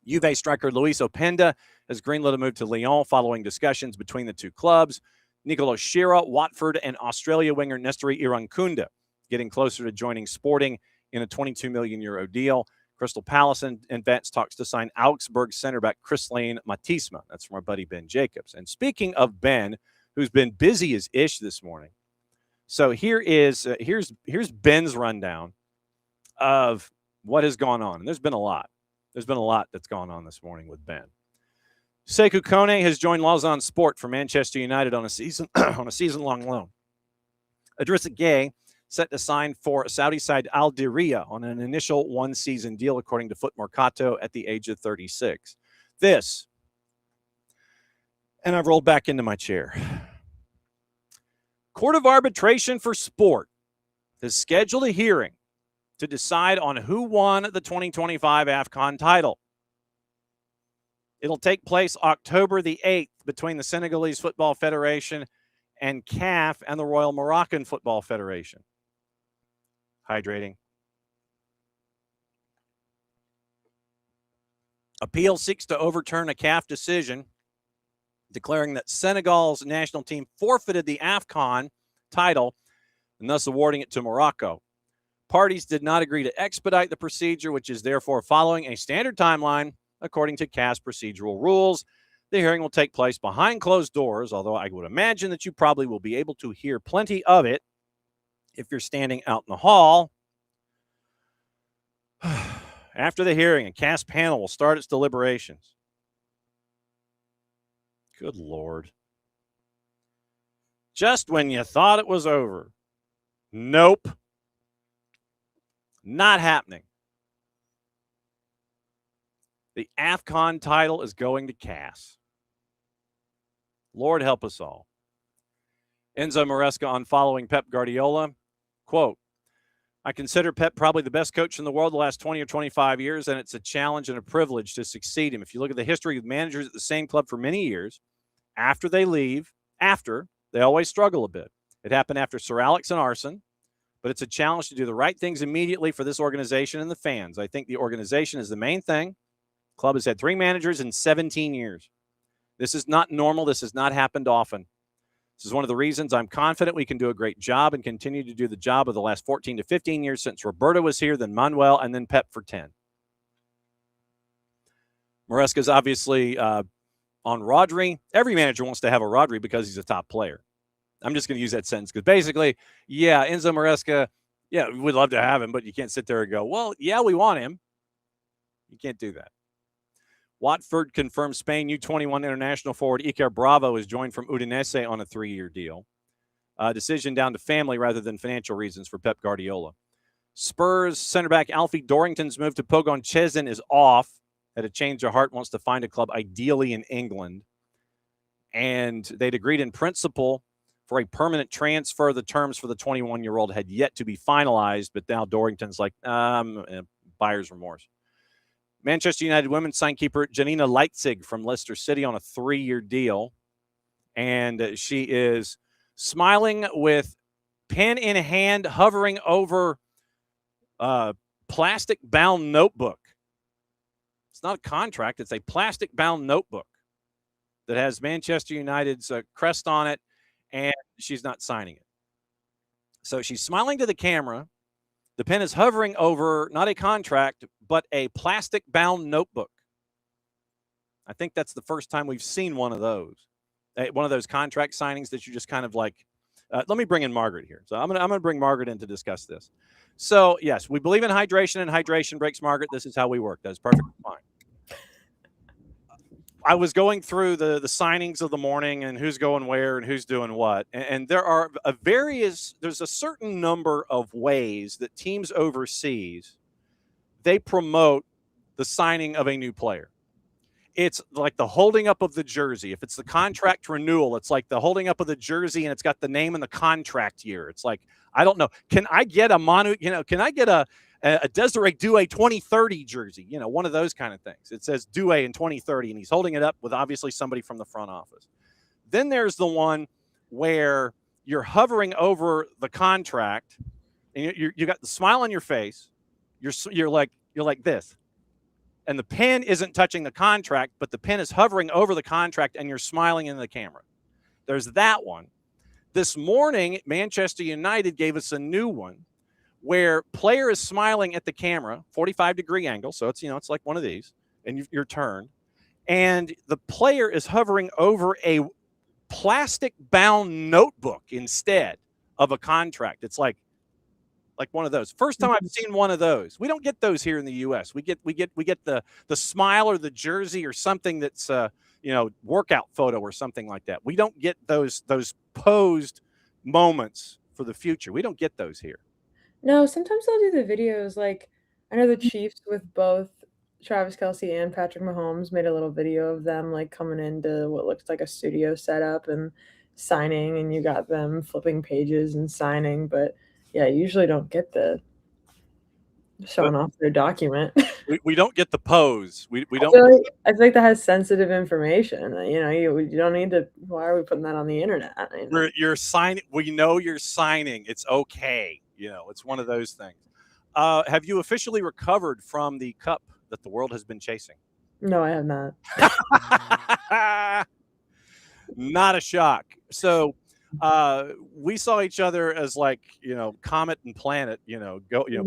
Juve striker Luis Openda has greenlit a move to Lyon following discussions between the two clubs. Nicolo Shira, Watford, and Australia winger Nestori Irankunda getting closer to joining Sporting in a €22 million deal. Crystal Palace advanced talks to sign Augsburg center back Chrislane Matisma. That's from our buddy Ben Jacobs. And speaking of Ben, who's been busy as ish this morning. So here's Ben's rundown of what has gone on. And there's been a lot. There's been a lot that's gone on this morning with Ben. Sekou Kone has joined Lausanne Sport for Manchester United on a season-long loan. Idrissa Gueye set to sign for Saudi side Al Diriyah on an initial one-season deal, according to Foot Mercato, at the age of 36. This, and I've rolled back into my chair. Court of Arbitration for Sport has scheduled a hearing to decide on who won the 2025 AFCON title. It'll take place October the 8th between the Senegalese Football Federation and CAF and the Royal Moroccan Football Federation. Hydrating. Appeal seeks to overturn a CAF decision declaring that Senegal's national team forfeited the AFCON title and thus awarding it to Morocco. Parties did not agree to expedite the procedure, which is therefore following a standard timeline according to CAF's procedural rules. The hearing will take place behind closed doors, although I would imagine that you probably will be able to hear plenty of it if you're standing out in the hall. After the hearing, a CAS panel will start its deliberations. Good Lord. Just when you thought it was over. Nope. Not happening. The AFCON title is going to CAS. Lord help us all. Enzo Maresca on following Pep Guardiola. Quote, I consider Pep probably the best coach in the world the last 20 or 25 years, and it's a challenge and a privilege to succeed him. If you look at the history of managers at the same club for many years, after they leave, they always struggle a bit. It happened after Sir Alex and Arsene, but it's a challenge to do the right things immediately for this organization and the fans. I think the organization is the main thing. Club has had 3 managers in 17 years. This is not normal. This has not happened often. This is one of the reasons I'm confident we can do a great job and continue to do the job of the last 14 to 15 years since Roberto was here, then Manuel, and then Pep for 10. Maresca's obviously on Rodri. Every manager wants to have a Rodri because he's a top player. I'm just going to use that sentence because basically, yeah, Enzo Maresca, yeah, we'd love to have him, but you can't sit there and go, well, yeah, we want him. You can't do that. Watford confirmed Spain U21 international forward Iker Bravo is joined from Udinese on a 3-year deal. Decision down to family rather than financial reasons for Pep Guardiola. Spurs center back Alfie Dorrington's move to Pogon Szczesny is off. Had a change of heart, wants to find a club ideally in England. And they'd agreed in principle for a permanent transfer. The terms for the 21-year-old had yet to be finalized, but now Dorrington's like, buyer's remorse. Manchester United women's signed keeper Janina Leitzig from Leicester City on a 3-year deal. and she is smiling with pen in hand, hovering over a plastic-bound notebook. It's not a contract. It's a plastic-bound notebook that has Manchester United's crest on it, and she's not signing it. So she's smiling to the camera. The pen is hovering over not a contract, but a plastic-bound notebook. I think that's the first time we've seen one of those contract signings that you just kind of like. Let me bring in Margaret here. So I'm gonna bring Margaret in to discuss this. So yes, we believe in hydration, and hydration breaks Margaret. This is how we work. That's perfectly fine. I was going through the signings of the morning and who's going where and who's doing what. And there are there's a certain number of ways that teams overseas, they promote the signing of a new player. It's like the holding up of the jersey. If it's the contract renewal, it's like the holding up of the jersey and it's got the name and the contract year. It's like, I don't know. Can I get can I get a Desiree Douay 2030 jersey? One of those kind of things. It says Douay in 2030 and he's holding it up with obviously somebody from the front office. Then there's the one where you're hovering over the contract and you got the smile on your face. You're like this. And the pen isn't touching the contract, but the pen is hovering over the contract and you're smiling into the camera. There's that one. This morning, Manchester United gave us a new one where player is smiling at the camera, 45-degree angle. So it's, it's like one of these, and you're turned. And the player is hovering over a plastic-bound notebook instead of a contract. It's like one of those. First time I've seen one of those. We don't get those here in the U.S. We get the smile or the jersey or something that's workout photo or something like that. We don't get those posed moments for the future. We don't get those here. No, sometimes they'll do the videos. Like I know the Chiefs with both Travis Kelce and Patrick Mahomes made a little video of them like coming into what looks like a studio setup and signing, and you got them flipping pages and signing, but yeah, you usually don't get the showing off their document. We don't get the pose. We don't. I feel like that has sensitive information. You don't need to. Why are we putting that on the internet? You're signing. We know you're signing. It's okay. It's one of those things. Have you officially recovered from the cup that the world has been chasing? No, I have not. Not a shock. So. We saw each other as like, comet and planet,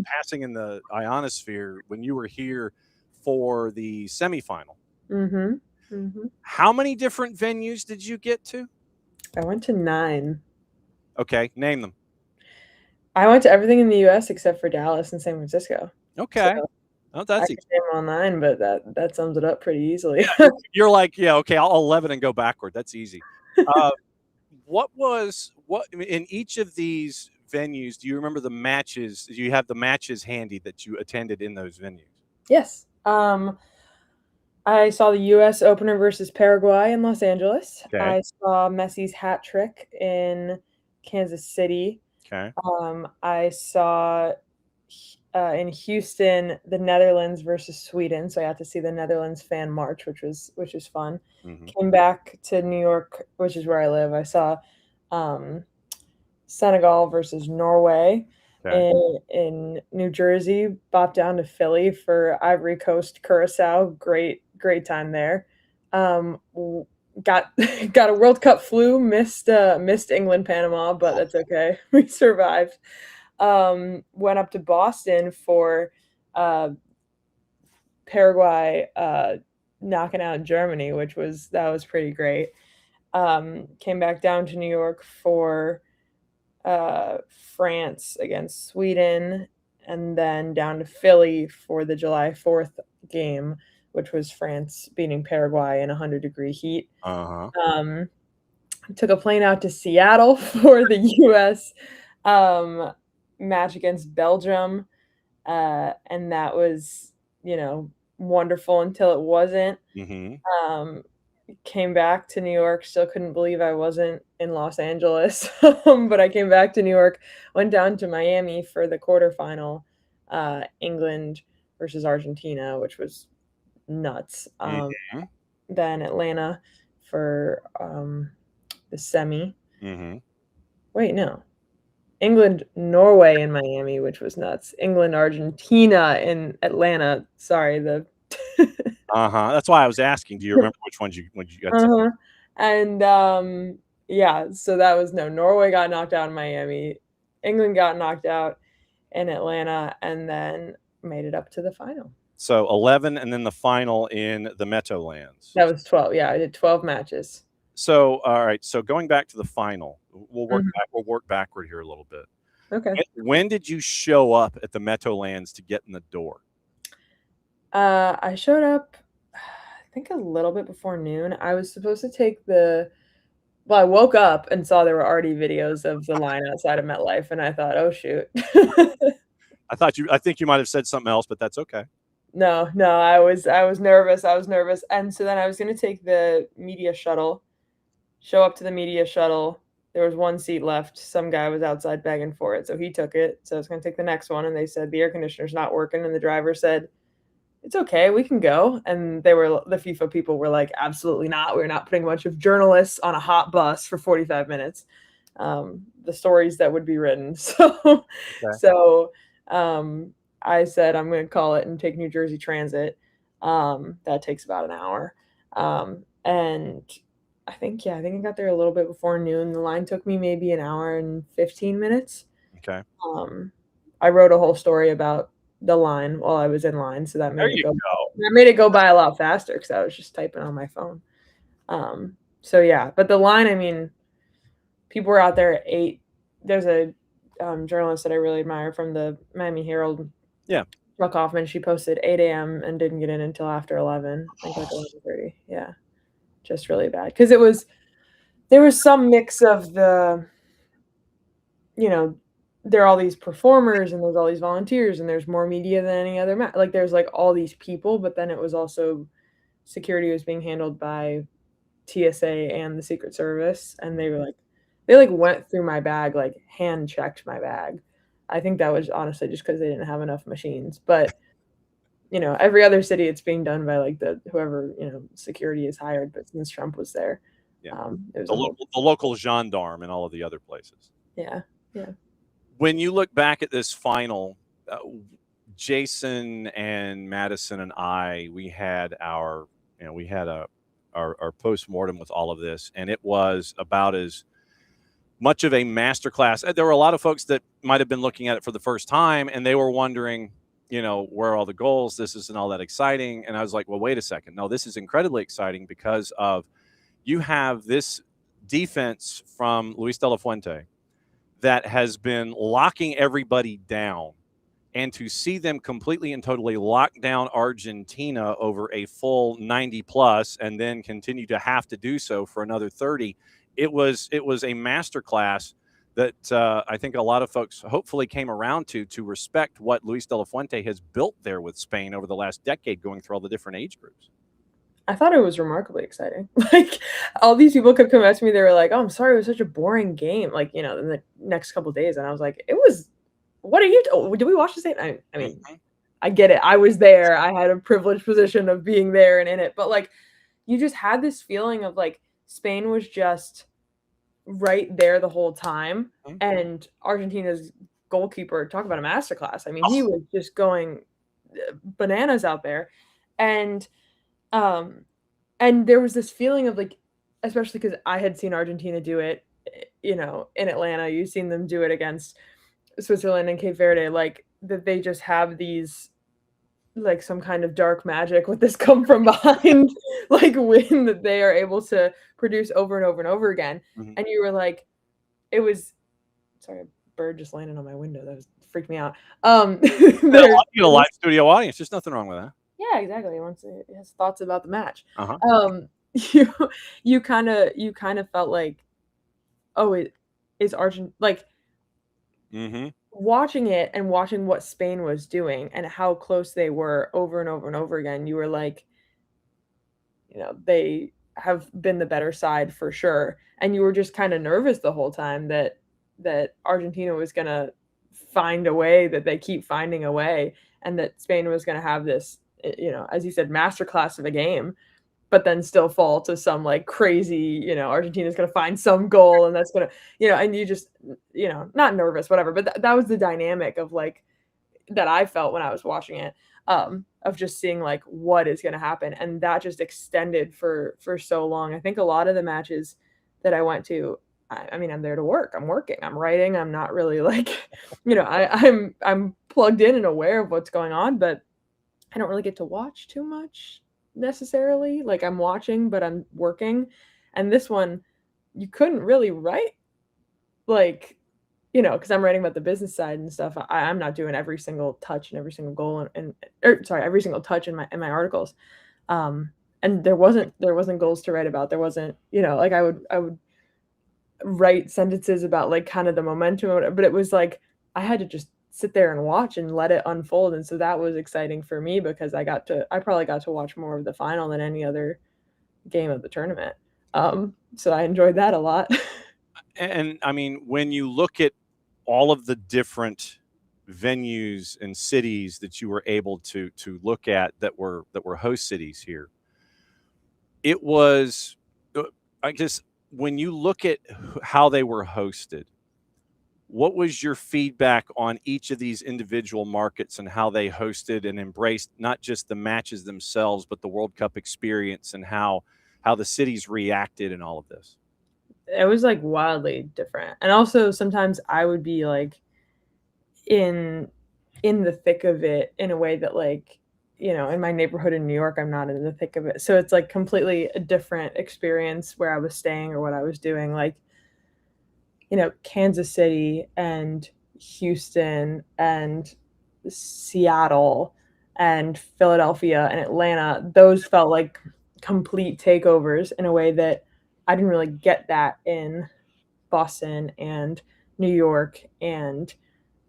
passing in the ionosphere when you were here for the semifinal. Mm-hmm. Mm-hmm. How many different venues did you get to? I went to 9. Okay, name them. I went to everything in the U.S. except for Dallas and San Francisco. Okay. So that's I could name all 9, but that sums it up pretty easily. You're like, okay, I'll 11 and go backward. That's easy. What in each of these venues, do you remember the matches? Do you have the matches handy that you attended in those venues? Yes. I saw the U.S. opener versus Paraguay in Los Angeles. Okay. I saw Messi's hat trick in Kansas City. Okay. I saw in Houston the Netherlands versus Sweden, so I got to see the Netherlands fan march, which was fun. Mm-hmm. Came back to New York, which is where I live. I saw Senegal versus Norway. Okay. In New Jersey. Bopped down to Philly for Ivory Coast Curacao. Great time there. Got a World Cup flu. Missed England Panama, but that's okay. We survived. Went up to Boston for Paraguay knocking out Germany, that was pretty great. Came back down to New York for France against Sweden, and then down to Philly for the July 4th game, which was France beating Paraguay in 100-degree heat. Uh-huh. Took a plane out to Seattle for the U.S. Match against Belgium, and that was wonderful until it wasn't. Mm-hmm. Came back to New York, still couldn't believe I wasn't in Los Angeles, but I came back to New York, went down to Miami for the quarterfinal, England versus Argentina, which was nuts. Mm-hmm. Then Atlanta for the semi. Mm-hmm. Wait, no. England, Norway in Miami, which was nuts. England, Argentina in Atlanta. Sorry, the That's why I was asking. Do you remember which ones you got? uh-huh. And yeah, so that was no. Norway got knocked out in Miami. England got knocked out in Atlanta, and then made it up to the final. So 11, and then the final in the Meadowlands. That was 12. Yeah, I did 12 matches. So all right. So going back to the final, we'll work back. We'll work backward here a little bit. Okay. When did you show up at the Meadowlands to get in the door? I showed up, I think a little bit before noon. I was supposed to take I woke up and saw there were already videos of the line outside of MetLife, and I thought, oh shoot. I think you might have said something else, but that's okay. No, I was nervous. And so then I was going to take the media shuttle, show up to the media shuttle. There was one seat left. Some guy was outside begging for it, so he took it. So I was going to take the next one, and they said the air conditioner's not working, and the driver said, it's okay, we can go. And the FIFA people were like, absolutely not. We're not putting a bunch of journalists on a hot bus for 45 minutes. The stories that would be written. So I said, I'm going to call it and take New Jersey Transit. That takes about an hour. And I think I got there a little bit before noon. The line took me maybe an hour and 15 minutes. Okay. I wrote a whole story about the line while I was in line, so that made it go by a lot faster because I was just typing on my phone. So yeah, but the line, I mean, people were out there at 8. There's a journalist that I really admire from the Miami Herald. Yeah. Chuck Hoffman. She posted 8 a.m. and didn't get in until after 11. I think like 11:30. Yeah. Just really bad. Because there was some mix of the, there are all these performers and there's all these volunteers and there's more media than any other like there's like all these people, but then it was also security was being handled by TSA and the Secret Service, and they went through my bag, like hand checked my bag. I think that was honestly just because they didn't have enough machines, but every other city it's being done by like whoever security is hired, but since Trump was there, it was the local gendarme and all of the other places. Yeah. When you look back at this final, Jason and Madison and I, we had our post-mortem with all of this, and it was about as much of a masterclass. There were a lot of folks that might have been looking at it for the first time, and they were wondering, where are all the goals? This isn't all that exciting. And I was like, well, wait a second. No, this is incredibly exciting because you have this defense from Luis de la Fuente that has been locking everybody down, and to see them completely and totally lock down Argentina over a full 90 plus and then continue to have to do so for another 30, it was a masterclass that I think a lot of folks hopefully came around to respect what Luis de la Fuente has built there with Spain over the last decade, going through all the different age groups. I thought it was remarkably exciting. Like, all these people kept coming up to me. They were like, oh, I'm sorry, it was such a boring game. Like, in the next couple of days. And I was like, it was, what are you, did we watch the same? I mean, I get it. I was there. I had a privileged position of being there and in it. But like, you just had this feeling of like, Spain was just right there the whole time. And Argentina's goalkeeper, talk about a masterclass. I mean, he was just going bananas out there. And there was this feeling of like, especially because I had seen Argentina do it, in Atlanta. You've seen them do it against Switzerland and Cape Verde, like that they just have these, like some kind of dark magic with this come from behind, like win that they are able to produce over and over and over again. And you were like, it was, sorry, a bird just landed on my window. That freaked me out. You a live studio audience. There's nothing wrong with that. Yeah, exactly. He has thoughts about the match. You kind of felt like, oh, it is Argentina. Like watching it and watching what Spain was doing and how close they were over and over and over again. You were like, they have been the better side for sure, and you were just kind of nervous the whole time that Argentina was gonna find a way, that they keep finding a way, and that Spain was gonna have this, as you said, masterclass of a game. but then still fall to some like crazy, Argentina's going to find some goal and that's going to, and you just, not nervous, whatever. But that was the dynamic of like that I felt when I was watching it, of just seeing like what is going to happen. And that just extended for so long. I think a lot of the matches that I went to, I mean, I'm there to work. I'm working. I'm writing. I'm not really like, I'm plugged in and aware of what's going on, but I don't really get to watch too much necessarily. Like I'm watching, but I'm working. And this one, you couldn't really write, like, because I'm writing about the business side and stuff. I'm not doing every single touch and every single goal every single touch in my articles. And there wasn't goals to write about. There wasn't, like I would write sentences about like kind of the momentum, but it was like I had to just sit there and watch and let it unfold. And so that was exciting for me because I probably got to watch more of the final than any other game of the tournament. So I enjoyed that a lot. And I mean, when you look at all of the different venues and cities that you were able to look at that were host cities here, it was, I guess, when you look at how they were hosted, what was your feedback on each of these individual markets and how they hosted and embraced not just the matches themselves, but the World Cup experience and how the cities reacted and all of this? It was like wildly different. And also sometimes I would be like in the thick of it in a way that like, in my neighborhood in New York, I'm not in the thick of it. So it's like completely a different experience where I was staying or what I was doing. Like, Kansas City and Houston and Seattle and Philadelphia and Atlanta, those felt like complete takeovers in a way that I didn't really get that in Boston and New York and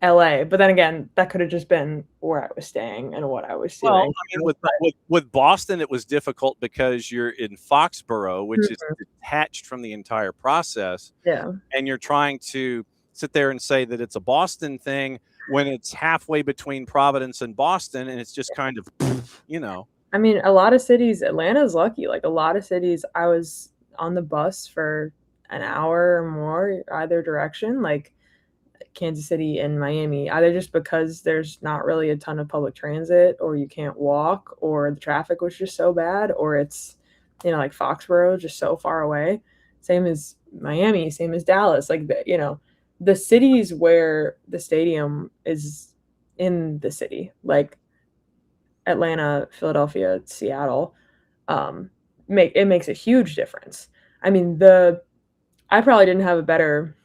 LA. But then again, that could have just been where I was staying and what I was doing. Well, I mean, with Boston, it was difficult because you're in Foxborough, which is detached from the entire process. Yeah. And you're trying to sit there and say that it's a Boston thing when it's halfway between Providence and Boston, and it's just kind of, I mean, a lot of cities, Atlanta's lucky. Like a lot of cities, I was on the bus for an hour or more either direction, like Kansas City and Miami, either just because there's not really a ton of public transit or you can't walk or the traffic was just so bad, or it's, like Foxborough, just so far away. Same as Miami, same as Dallas. Like, the cities where the stadium is in the city, like Atlanta, Philadelphia, Seattle, it makes a huge difference. I mean, I probably didn't have a better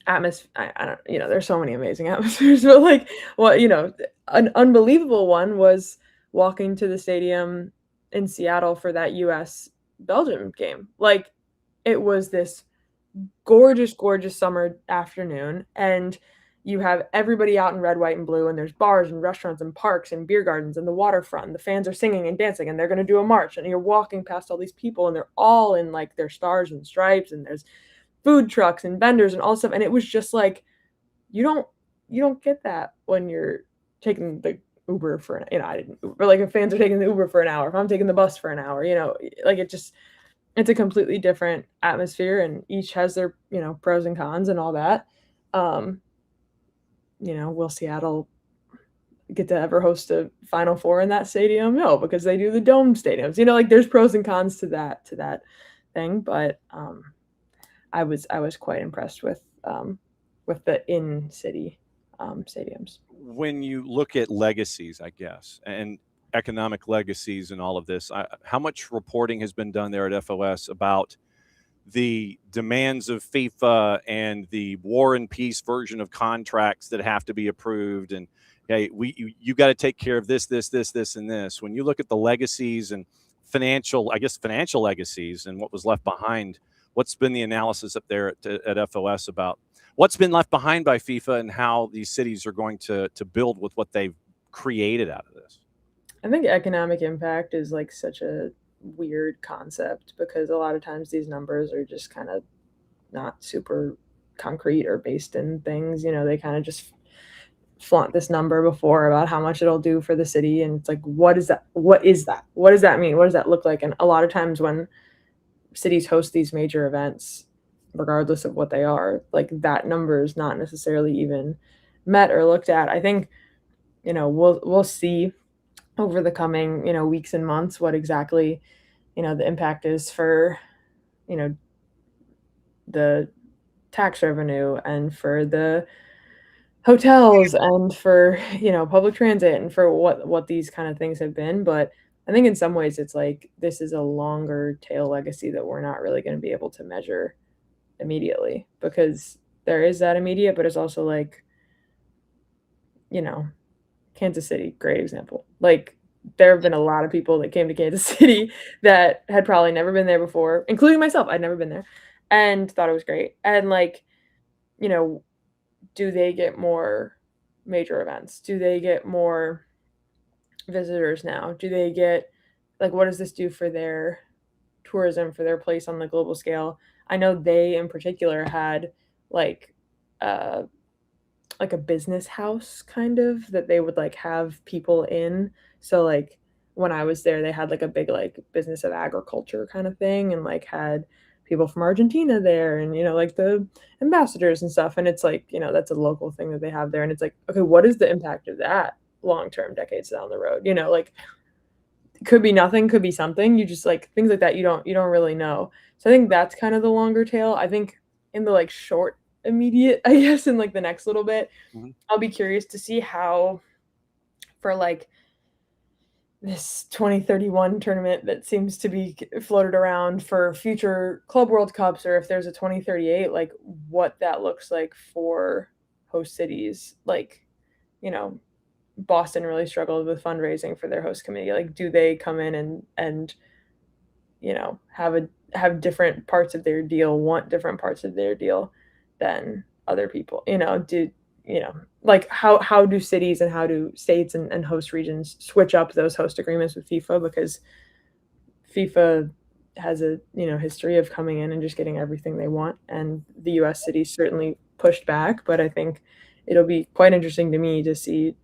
atmosphere. I don't, there's so many amazing atmospheres, but like, an unbelievable one was walking to the stadium in Seattle for that US Belgium game. Like, it was this gorgeous, gorgeous summer afternoon, and you have everybody out in red, white, and blue, and there's bars and restaurants and parks and beer gardens and the waterfront, and the fans are singing and dancing, and they're going to do a march, and you're walking past all these people, and they're all in like their stars and stripes, and there's food trucks and vendors and all stuff. And it was just like, you don't get that when you're taking the Uber for an, I didn't Uber, like if fans are taking the Uber for an hour, if I'm taking the bus for an hour, like it's a completely different atmosphere, and each has their, pros and cons and all that. Will Seattle get to ever host a Final Four in that stadium? No, because they do the dome stadiums. Like there's pros and cons to that thing. But I was quite impressed with the in-city stadiums. When you look at legacies, I guess, and economic legacies and all of this, how much reporting has been done there at FOS about the demands of FIFA and the war and peace version of contracts that have to be approved? And hey, you got to take care of this, and this. When you look at the legacies and financial legacies and what was left behind, what's been the analysis up there at FOS about what's been left behind by FIFA and how these cities are going to build with what they've created out of this? I think economic impact is like such a weird concept because a lot of times these numbers are just kind of not super concrete or based in things. They kind of just flaunt this number before about how much it'll do for the city, and it's like, what is that? What is that? What does that mean? What does that look like? And a lot of times when cities host these major events, regardless of what they are, like that number is not necessarily even met or looked at. I think, we'll see over the coming, weeks and months what exactly, the impact is for, the tax revenue and for the hotels and for, public transit and for what these kind of things have been. But I think in some ways it's like this is a longer tail legacy that we're not really going to be able to measure immediately, because there is that immediate, but it's also like, Kansas City, great example. Like there have been a lot of people that came to Kansas City that had probably never been there before, including myself. I'd never been there and thought it was great. And like, do they get more major events? Do they get more visitors now? Do they get, like, what does this do for their tourism, for their place on the global scale? I know they in particular had like a business house kind of that they would like have people in. So like when I was there, they had like a big like business of agriculture kind of thing, and like had people from Argentina there, and like the ambassadors and stuff. And it's like, that's a local thing that they have there. And it's like, okay, what is the impact of that long term, decades down the road? Like could be nothing, could be something. You just like things like that, you don't really know. So I think that's kind of the longer tail. I think in the like short immediate, I guess, in like the next little bit, I'll be curious to see how for like this 2031 tournament that seems to be floated around for future Club World Cups, or if there's a 2038, like what that looks like for host cities. Like, Boston really struggled with fundraising for their host committee. Like, do they come in and have different parts of their deal, want different parts of their deal than other people? Like how do cities and how do states and host regions switch up those host agreements with FIFA? Because FIFA has a history of coming in and just getting everything they want, and the US cities certainly pushed back. But I think it'll be quite interesting to me to see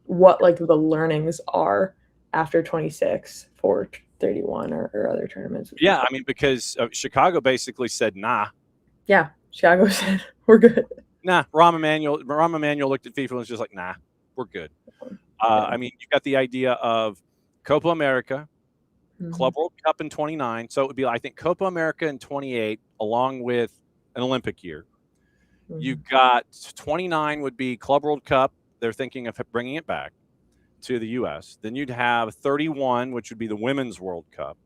what like the learnings are after 26 for 31 or other tournaments. Yeah, I mean, because Chicago basically said nah. Yeah, Chicago said we're good. Nah, Rahm Emanuel looked at FIFA and was just like, nah, we're good. I mean, you've got the idea of Copa America, Club World Cup in 29. So it would be, I think, Copa America in 28, along with an Olympic year. You've got 29 would be Club World Cup. They're thinking of bringing it back to the U.S. Then you'd have 31, which would be the Women's World Cup.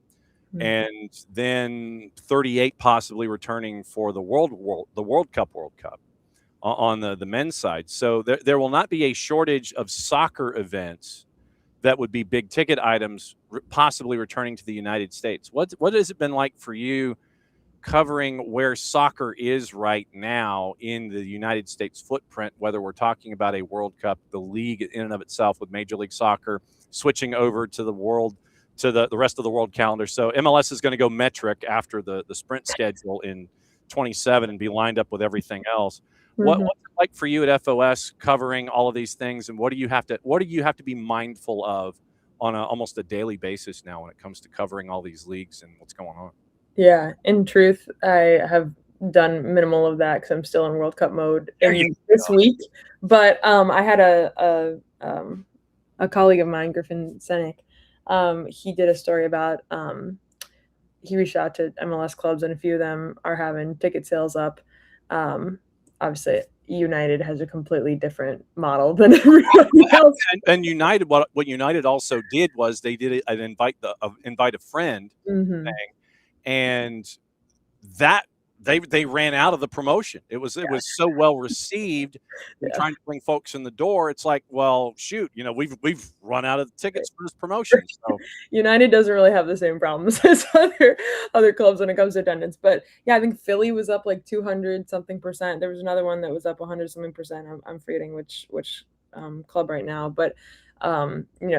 And then 38 possibly returning for the World Cup on the men's side. So there will not be a shortage of soccer events that would be big ticket items possibly returning to the United States. What has it been like for you covering where soccer is right now in the United States footprint, whether we're talking about a World Cup, the league in and of itself with Major League Soccer, switching over to the rest of the world calendar? So MLS is going to go metric after the sprint schedule in 27 and be lined up with everything else. What's it like for you at FOS covering all of these things, and what do you have to be mindful of on almost a daily basis now when it comes to covering all these leagues and what's going on? Yeah, in truth, I have done minimal of that because I'm still in World Cup mode this week. But I had a colleague of mine, Griffin Senek. He did a story about he reached out to MLS clubs, and a few of them are having ticket sales up. Obviously, United has a completely different model than everybody else. And United, what United also did was they did an invite a friend thing, and that they ran out of the promotion. It was so well received, trying to bring folks in the door. It's like, well, shoot, we've run out of tickets for this promotion. So United doesn't really have the same problems as other clubs when it comes to attendance. But yeah, I think Philly was up like 200 something percent. There was another one that was up 100 something percent. I'm forgetting which club right now. But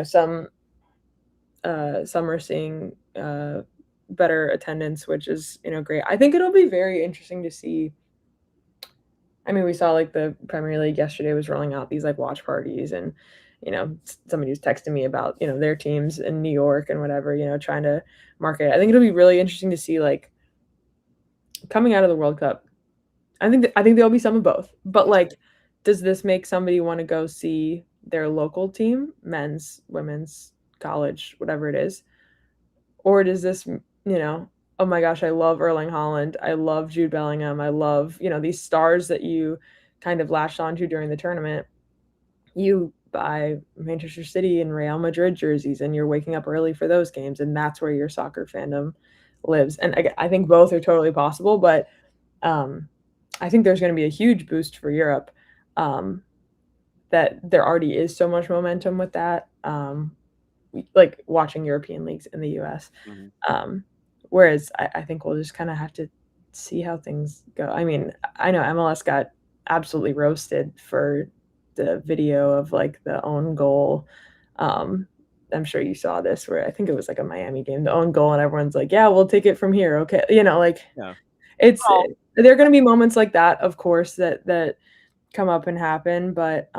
some are seeing better attendance, which is great. I think it'll be very interesting to see. I mean, we saw like the Premier League yesterday was rolling out these like watch parties, and somebody was texting me about their teams in New York and whatever, trying to market it. I think it'll be really interesting to see like coming out of the World Cup. I think there'll be some of both, but like, does this make somebody want to go see their local team, men's, women's, college, whatever it is, or does this, oh my gosh, I love Erling Haaland, I love Jude Bellingham, I love these stars that you kind of latched onto during the tournament. You buy Manchester City and Real Madrid jerseys, and you're waking up early for those games, and that's where your soccer fandom lives. And I think both are totally possible, but I think there's going to be a huge boost for Europe. That there already is so much momentum with that, like watching European leagues in the US. Whereas I think we'll just kind of have to see how things go. I mean, I know MLS got absolutely roasted for the video of like the own goal. I'm sure you saw this, where I think it was like a Miami game, the own goal, and everyone's like, yeah, we'll take it from here. Okay. It's, there are going to be moments like that, of course, that come up and happen. But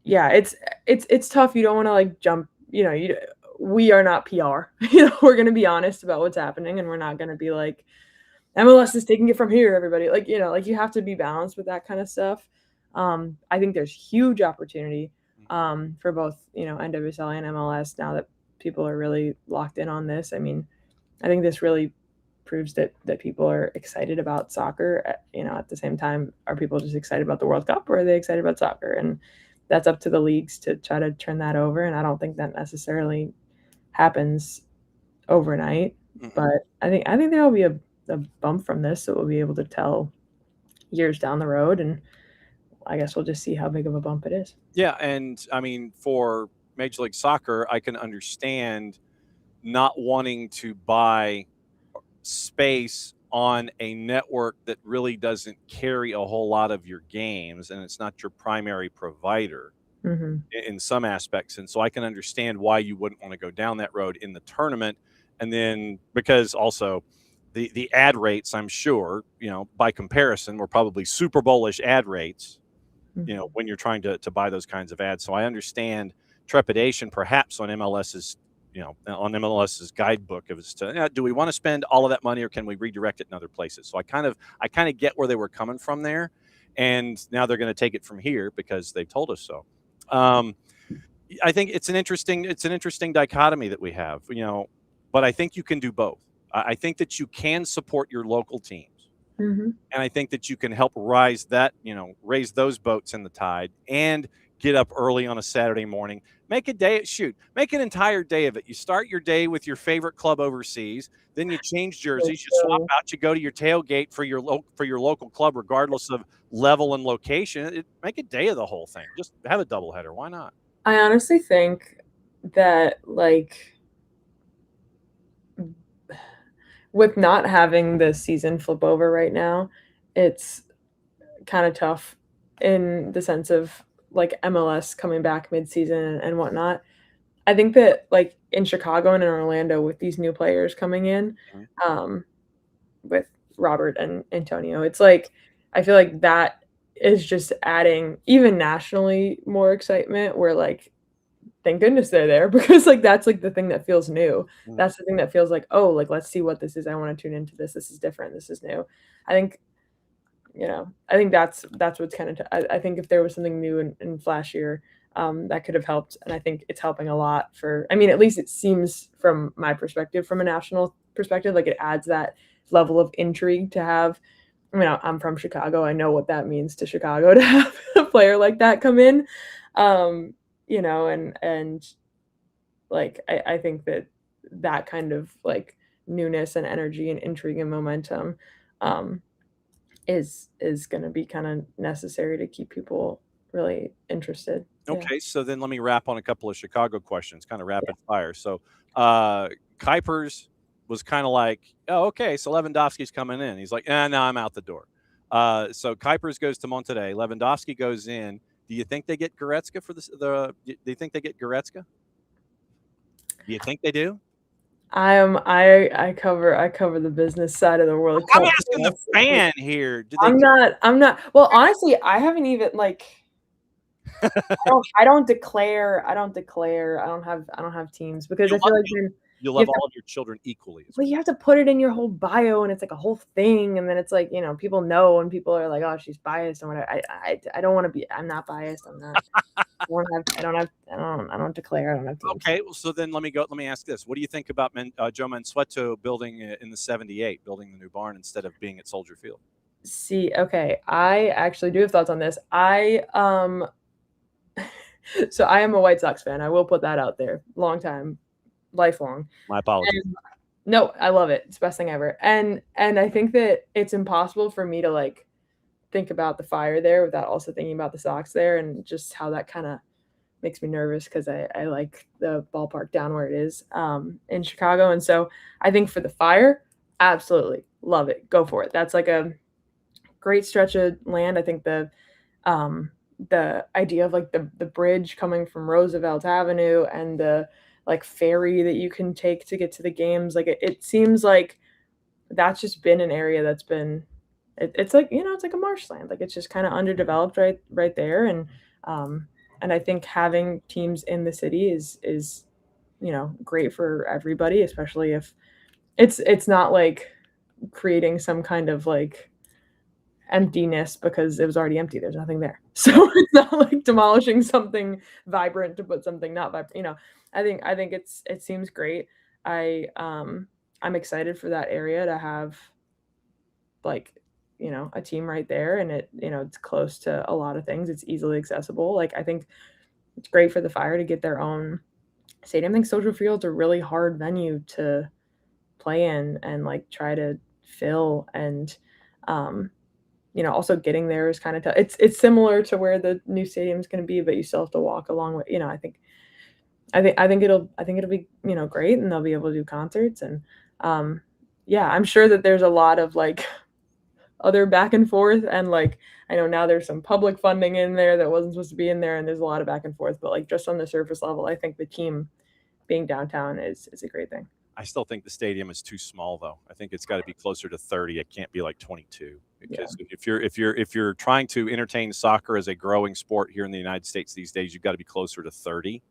yeah, it's tough. You don't want to like jump, we are not PR, we're going to be honest about what's happening, and we're not going to be like, MLS is taking it from here, everybody. Like, like you have to be balanced with that kind of stuff. I think there's huge opportunity for both, NWSL and MLS now that people are really locked in on this. I mean, I think this really proves that people are excited about soccer. At the same time, are people just excited about the World Cup, or are they excited about soccer? And that's up to the leagues to try to turn that over. And I don't think that necessarily happens overnight. But I think there will be a bump from this that we'll be able to tell years down the road, and I guess we'll just see how big of a bump it is. Yeah, and I mean, for Major League Soccer, I can understand not wanting to buy space on a network that really doesn't carry a whole lot of your games, and it's not your primary provider in some aspects. And so I can understand why you wouldn't want to go down that road in the tournament. And then because also the ad rates, I'm sure, by comparison, were probably Super Bowl-ish ad rates, when you're trying to buy those kinds of ads. So I understand trepidation perhaps on MLS's guidebook as to, do we want to spend all of that money, or can we redirect it in other places? So I kind of get where they were coming from there, and now they're going to take it from here because they've told us so. I think it's an interesting dichotomy that we have, but I think you can do both. I think that you can support your local teams, and I think that you can help raise those boats in the tide and get up early on a Saturday morning. Make an entire day of it. You start your day with your favorite club overseas, then you change jerseys, you swap out, you go to your tailgate for your local club, regardless of level and location. Make a day of the whole thing. Just have a doubleheader. Why not? I honestly think that, like, with not having the season flip over right now, it's kind of tough in the sense of like MLS coming back mid-season and whatnot. I think that like in Chicago and in Orlando with these new players coming in, with Robert and Antonio, it's like I feel like that is just adding even nationally more excitement, where like thank goodness they're there, because like that's like the thing that feels new. That's the thing that feels like, oh, like let's see what this is. I want to tune into this. This is different. This is new. I think that's what's kind of I think if there was something new and flashier, that could have helped, and I think it's helping a lot at least it seems from my perspective, from a national perspective, like it adds that level of intrigue to have. I mean, I'm from Chicago. I know what that means to Chicago to have a player like that come in, and like I think that kind of like newness and energy and intrigue and momentum is going to be kind of necessary to keep people really interested. Okay, so then let me wrap on a couple of Chicago questions, kind of rapid fire. So Kuipers was kind of like, oh, okay, so Lewandowski's coming in. He's like, no, I'm out the door. So Kuipers goes to Monterrey. Lewandowski goes in. Do you think they get Goretzka for do you think they get Goretzka? Do you think they do? I cover the business side of the World I'm Cup. asking the fan here. Did they? I'm not. Well, honestly, I haven't even like. I don't declare. I don't have teams because I feel like then You'll you love have to, all of your children equally. well, you have to put it in your whole bio, and it's like a whole thing, and then it's like, people know, and people are like, oh, she's biased and whatever. I don't want to be. I'm not biased. I'm not. I don't declare. I don't have teams. Okay, well, so then let me ask this: what do you think about Joe Mansueto building in the '78, building the new barn instead of being at Soldier Field? See, okay, I actually do have thoughts on this. So I am a White Sox fan. I will put that out there. Long time, lifelong. My apologies. No, I love it. It's the best thing ever. And I think that it's impossible for me to like think about the Fire there without also thinking about the Sox there, and just how that kind of makes me nervous because I like the ballpark down where it is in Chicago. And so I think for the Fire, absolutely love it. Go for it. That's like a great stretch of land. I think the idea of like the bridge coming from Roosevelt Avenue and the like ferry that you can take to get to the games, like it seems like that's just been an area that's been it's like, it's like a marshland, like it's just kind of underdeveloped right there. And I think having teams in the city is great for everybody, especially if it's not like creating some kind of like emptiness because it was already empty. There's nothing there. So it's not like demolishing something vibrant to put something not vibrant. I think it seems great. I'm excited for that area to have like, a team right there, and it's close to a lot of things. It's easily accessible. Like I think it's great for the Fire to get their own stadium. I think Soldier Field's a really hard venue to play in and like try to fill, and also getting there is kind of tough. It's similar to where the new stadium is going to be, but you still have to walk a long way. I think it'll be great, and they'll be able to do concerts, and I'm sure that there's a lot of like other back and forth, and like I know now there's some public funding in there that wasn't supposed to be in there, and there's a lot of back and forth, but like just on the surface level, I think the team being downtown is a great thing. I still think the stadium is too small, though. I think it's got to be closer to 30. It can't be like 22. Because if you're trying to entertain soccer as a growing sport here in the United States these days, you've got to be closer to 30.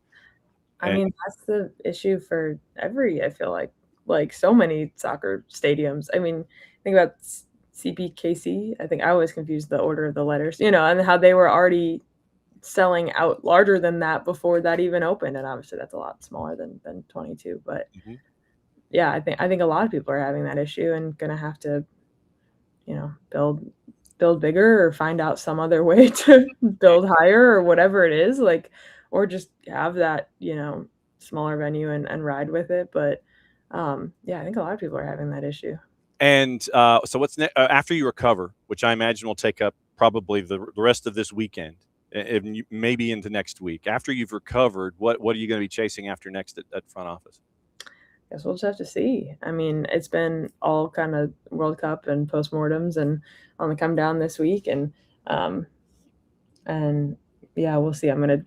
I mean, that's the issue for I feel like so many soccer stadiums. I mean, think about CPKC. I think I always confuse the order of the letters, and how they were already selling out larger than that before that even opened. And obviously that's a lot smaller than 22. But yeah, I think a lot of people are having that issue and going to have to, build bigger or find out some other way to build higher or whatever it is, like, or just have that, smaller venue and ride with it. But I think a lot of people are having that issue. And so what's after you recover, which I imagine will take up probably the rest of this weekend, and maybe into next week. After you've recovered, what are you going to be chasing after next at front office? Guess we'll just have to see. I mean, it's been all kind of World Cup and postmortems, and on the come down this week, and we'll see. I'm gonna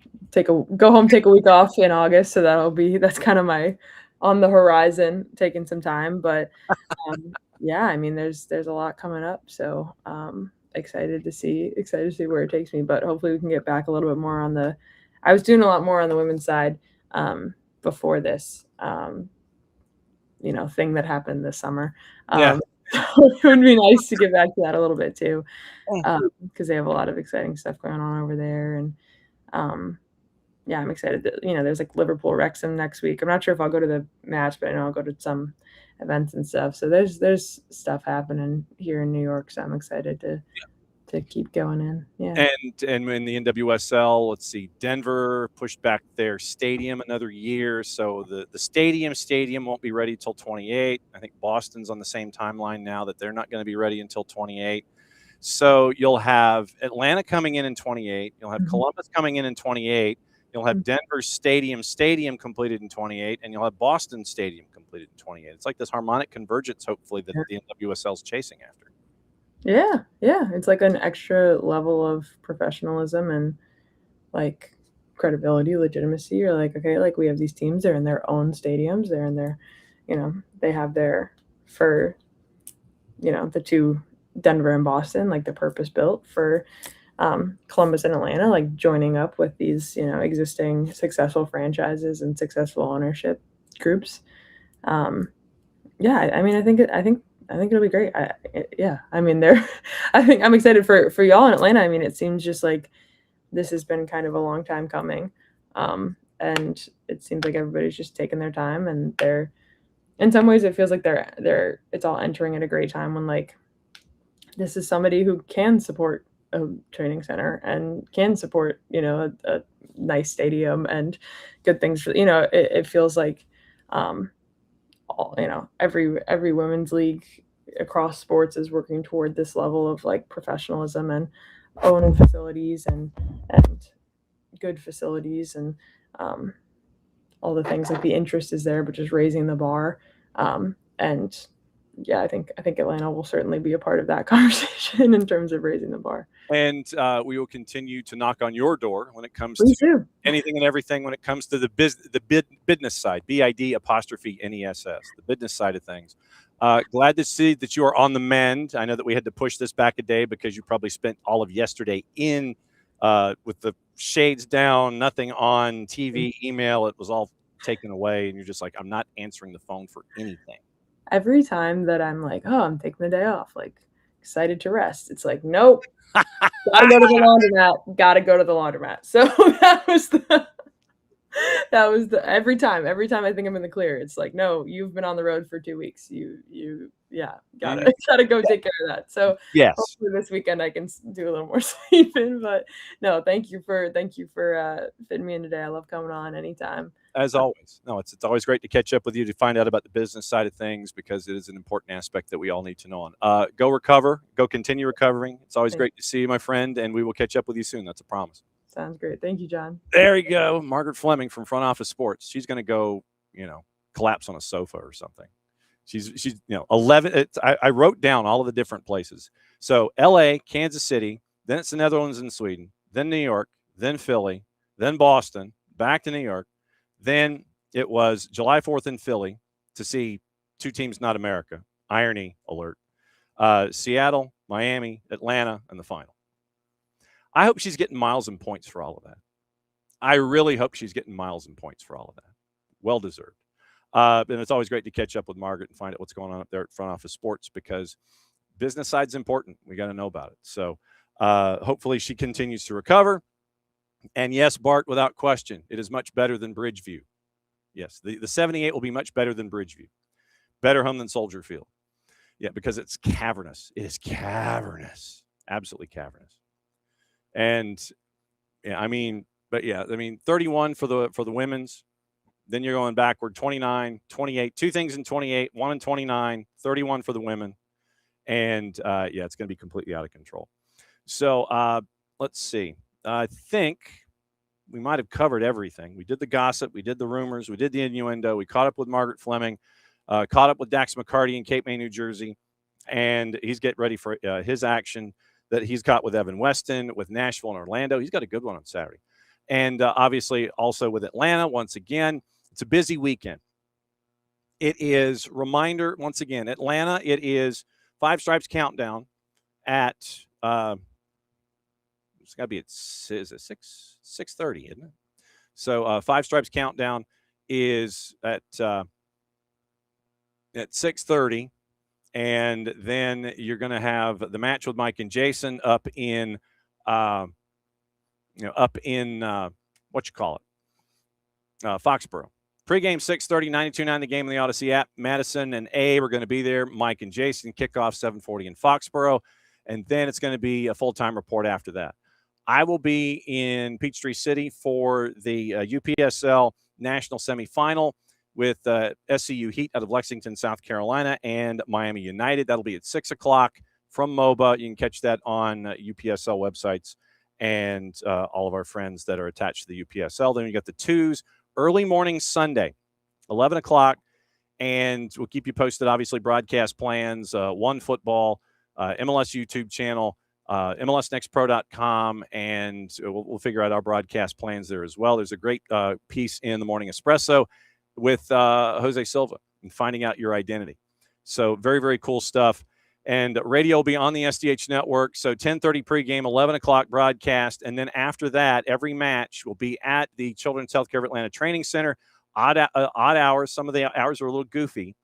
go home, take a week off in August, so that's kind of my on the horizon, taking some time. But I mean, there's a lot coming up, so excited to see where it takes me. But hopefully we can get back a little bit more on I was doing a lot more on the women's side before this thing that happened this summer. It would be nice to get back to that a little bit too, because they have a lot of exciting stuff going on over there. And I'm excited that there's like Liverpool Wrexham next week. I'm not sure if I'll go to the match, but I know I'll go to some events and stuff. So there's stuff happening here in New York, so I'm excited to keep going in. Yeah. And in the NWSL, let's see, Denver pushed back their stadium another year, so the stadium won't be ready till 28. I think Boston's on the same timeline now, that they're not going to be ready until 28. So you'll have Atlanta coming in 28. You'll have Columbus coming in 28. You'll have Denver stadium completed in 28, and you'll have Boston stadium completed in 28. It's like this harmonic convergence, hopefully, that the NWSL is chasing after. Yeah. It's like an extra level of professionalism and like credibility, legitimacy. You're like, okay, like we have these teams, they're in their own stadiums, they're in their, they have there for, the two, Denver and Boston, like the purpose built for Columbus and Atlanta, like joining up with these, existing successful franchises and successful ownership groups. Yeah, I mean, I think it'll be great. I mean, I think I'm excited for y'all in Atlanta. I mean, it seems just like this has been kind of a long time coming. And it seems like everybody's just taking their time, and in some ways it feels like it's all entering at a great time when, like, this is somebody who can support a training center and can support, a nice stadium and good things for, it feels like, every women's league across sports is working toward this level of, like, professionalism and owning facilities and good facilities and all the things. Like, the interest is there, but just raising the bar. And yeah, I think Atlanta will certainly be a part of that conversation in terms of raising the bar. And we will continue to knock on your door when it comes Please to do. anything and everything when it comes to the business side, BID''NESS, the business side of things. Glad to see that you are on the mend. I know that we had to push this back a day because you probably spent all of yesterday in with the shades down, nothing on TV, email. It was all taken away, and you're just like, I'm not answering the phone for anything. Every time that I'm like, oh, I'm taking the day off, like, excited to rest, it's like, nope. Gotta go to the laundromat. So that was the every time I think I'm in the clear, it's like, no, you've been on the road for 2 weeks. Gotta go take care of that. So yes, hopefully this weekend I can do a little more sleeping. But no, thank you for fitting me in today. I love coming on anytime. As always. No, it's always great to catch up with you, to find out about the business side of things, because it is an important aspect that we all need to know on. Go continue recovering. It's always great to see you, my friend, and we will catch up with you soon. That's a promise. Sounds great. Thank you, John. There you go. Margaret Fleming from Front Office Sports. She's going to go, collapse on a sofa or something. She's 11. I wrote down all of the different places. So LA, Kansas City, then it's the Netherlands and Sweden, then New York, then Philly, then Boston, back to New York. Then it was July 4th in Philly to see two teams, not America. Irony alert. Seattle, Miami, Atlanta, and the final. I hope she's getting miles and points for all of that. I really hope she's getting miles and points for all of that. Well deserved. And it's always great to catch up with Margaret and find out what's going on up there at Front Office Sports, because business side's important. We got to know about it. So hopefully she continues to recover. And yes, Bart, without question, it is much better than Bridgeview. Yes, the 78 will be much better than Bridgeview. Better home than Soldier Field. Yeah, because it's cavernous. It is cavernous. Absolutely cavernous. And yeah, 31 for the women's. Then you're going backward, 29, 28, two things in 28, 1 in 29, 31 for the women. And it's going to be completely out of control. So let's see. I think we might have covered everything. We did the gossip. We did the rumors. We did the innuendo. We caught up with Margaret Fleming, caught up with Dax McCarty in Cape May, New Jersey. And he's getting ready for his action that he's got with Evan Weston, with Nashville and Orlando. He's got a good one on Saturday. And obviously also with Atlanta. Once again, it's a busy weekend. It is, reminder, once again, Atlanta, it is Five Stripes Countdown at it's got to be at 6:30, isn't it? So Five Stripes Countdown is at 6:30, and then you're going to have the match with Mike and Jason up in what you call it, Foxborough. Pre-game 6:30, 92.9 the game in the Odyssey app. Madison and A we're going to be there. Mike and Jason, kickoff 7:40 in Foxborough, and then it's going to be a full-time report after that. I will be in Peachtree City for the UPSL National Semifinal with SCU Heat out of Lexington, South Carolina, and Miami United. That'll be at 6 o'clock from MOBA. You can catch that on UPSL websites and all of our friends that are attached to the UPSL. Then you got the twos, early morning Sunday, 11 o'clock, and we'll keep you posted, obviously, broadcast plans, One Football, MLS YouTube channel, MLSnextpro.com, and we'll figure out our broadcast plans there as well. There's a great piece in the Morning Espresso with Jose Silva and finding out your identity. So very, very cool stuff. And radio will be on the SDH network. So 10:30 pregame, 11 o'clock broadcast. And then after that, every match will be at the Children's Healthcare of Atlanta Training Center. Odd hours. Some of the hours are a little goofy.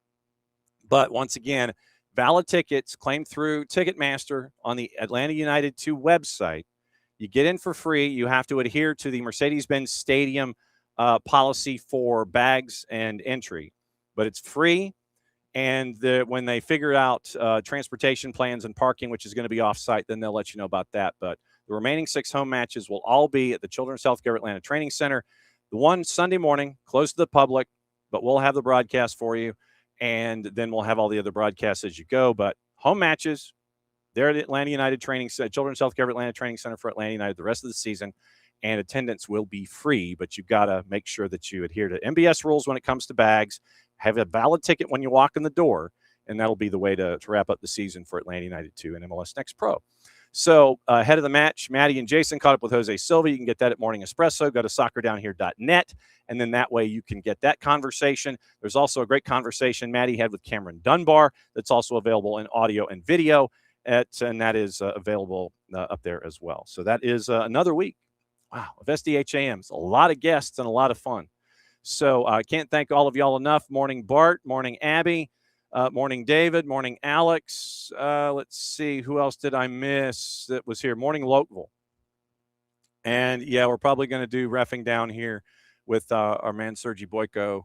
But once again, valid tickets claimed through Ticketmaster on the Atlanta United 2 website. You get in for free. You have to adhere to the Mercedes-Benz Stadium policy for bags and entry. But it's free. And when they figure out transportation plans and parking, which is going to be off-site, then they'll let you know about that. But the remaining 6 home matches will all be at the Children's Healthcare Atlanta Training Center. The one Sunday morning, closed to the public, but we'll have the broadcast for you. And then we'll have all the other broadcasts as you go. But home matches, they're at Atlanta United Training Center, Children's Healthcare Atlanta Training Center for Atlanta United the rest of the season. And attendance will be free, but you've got to make sure that you adhere to MBS rules when it comes to bags. Have a valid ticket when you walk in the door, and that'll be the way to wrap up the season for Atlanta United 2 and MLS Next Pro. So ahead of the match, Maddie and Jason caught up with Jose Silva. You can get that at Morning Espresso. Go to soccerdownhere.net, and then that way you can get that conversation. There's also a great conversation Maddie had with Cameron Dunbar that's also available in audio and video, and that is available up there as well. So that is another week. Wow, of SDH AM. It's a lot of guests and a lot of fun. So I can't thank all of y'all enough. Morning, Bart. Morning, Abby. Morning, David. Morning, Alex. Let's see. Who else did I miss that was here? Morning, Lokeville. And, yeah, we're probably going to do reffing down here with our man Sergi Boyko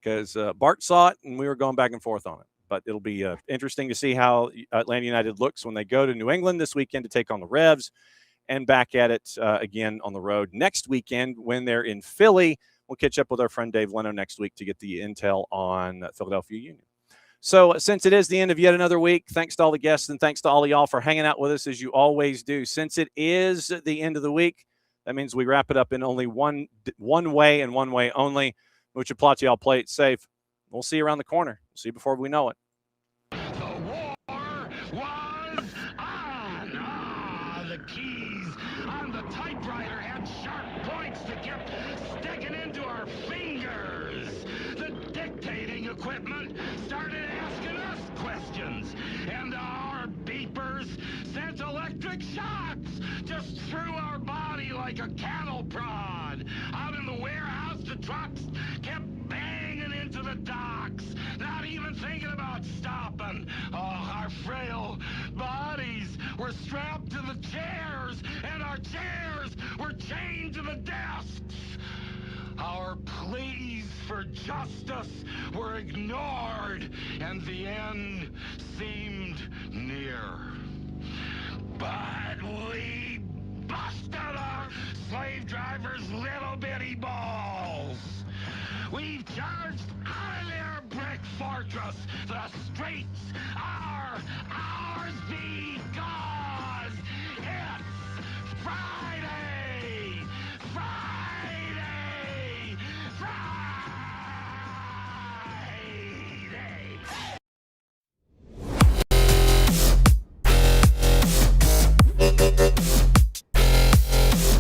because Bart saw it, and we were going back and forth on it. But it'll be interesting to see how Atlanta United looks when they go to New England this weekend to take on the Revs and back at it again on the road next weekend when they're in Philly. We'll catch up with our friend Dave Leno next week to get the intel on Philadelphia Union. So since it is the end of yet another week, thanks to all the guests and thanks to all of y'all for hanging out with us as you always do. Since it is the end of the week, that means we wrap it up in only one way and one way only. Mucha plot, y'all play it safe. We'll see you around the corner. We'll see you before we know it. The war was on. The keys on the typewriter had sharp points that kept sticking into our fingers. The dictating equipment started asking us questions, and our beepers sent electric shocks just through our body like a cattle prod. Out in the warehouse, the trucks kept banging into the docks, not even thinking about stopping. Oh, our frail bodies were strapped to the chairs, and our chairs were chained to the desks. Our pleas for justice were ignored, and the end seemed near. But we busted our slave drivers' little bitty balls. We've charged out of their brick fortress. The streets are ours.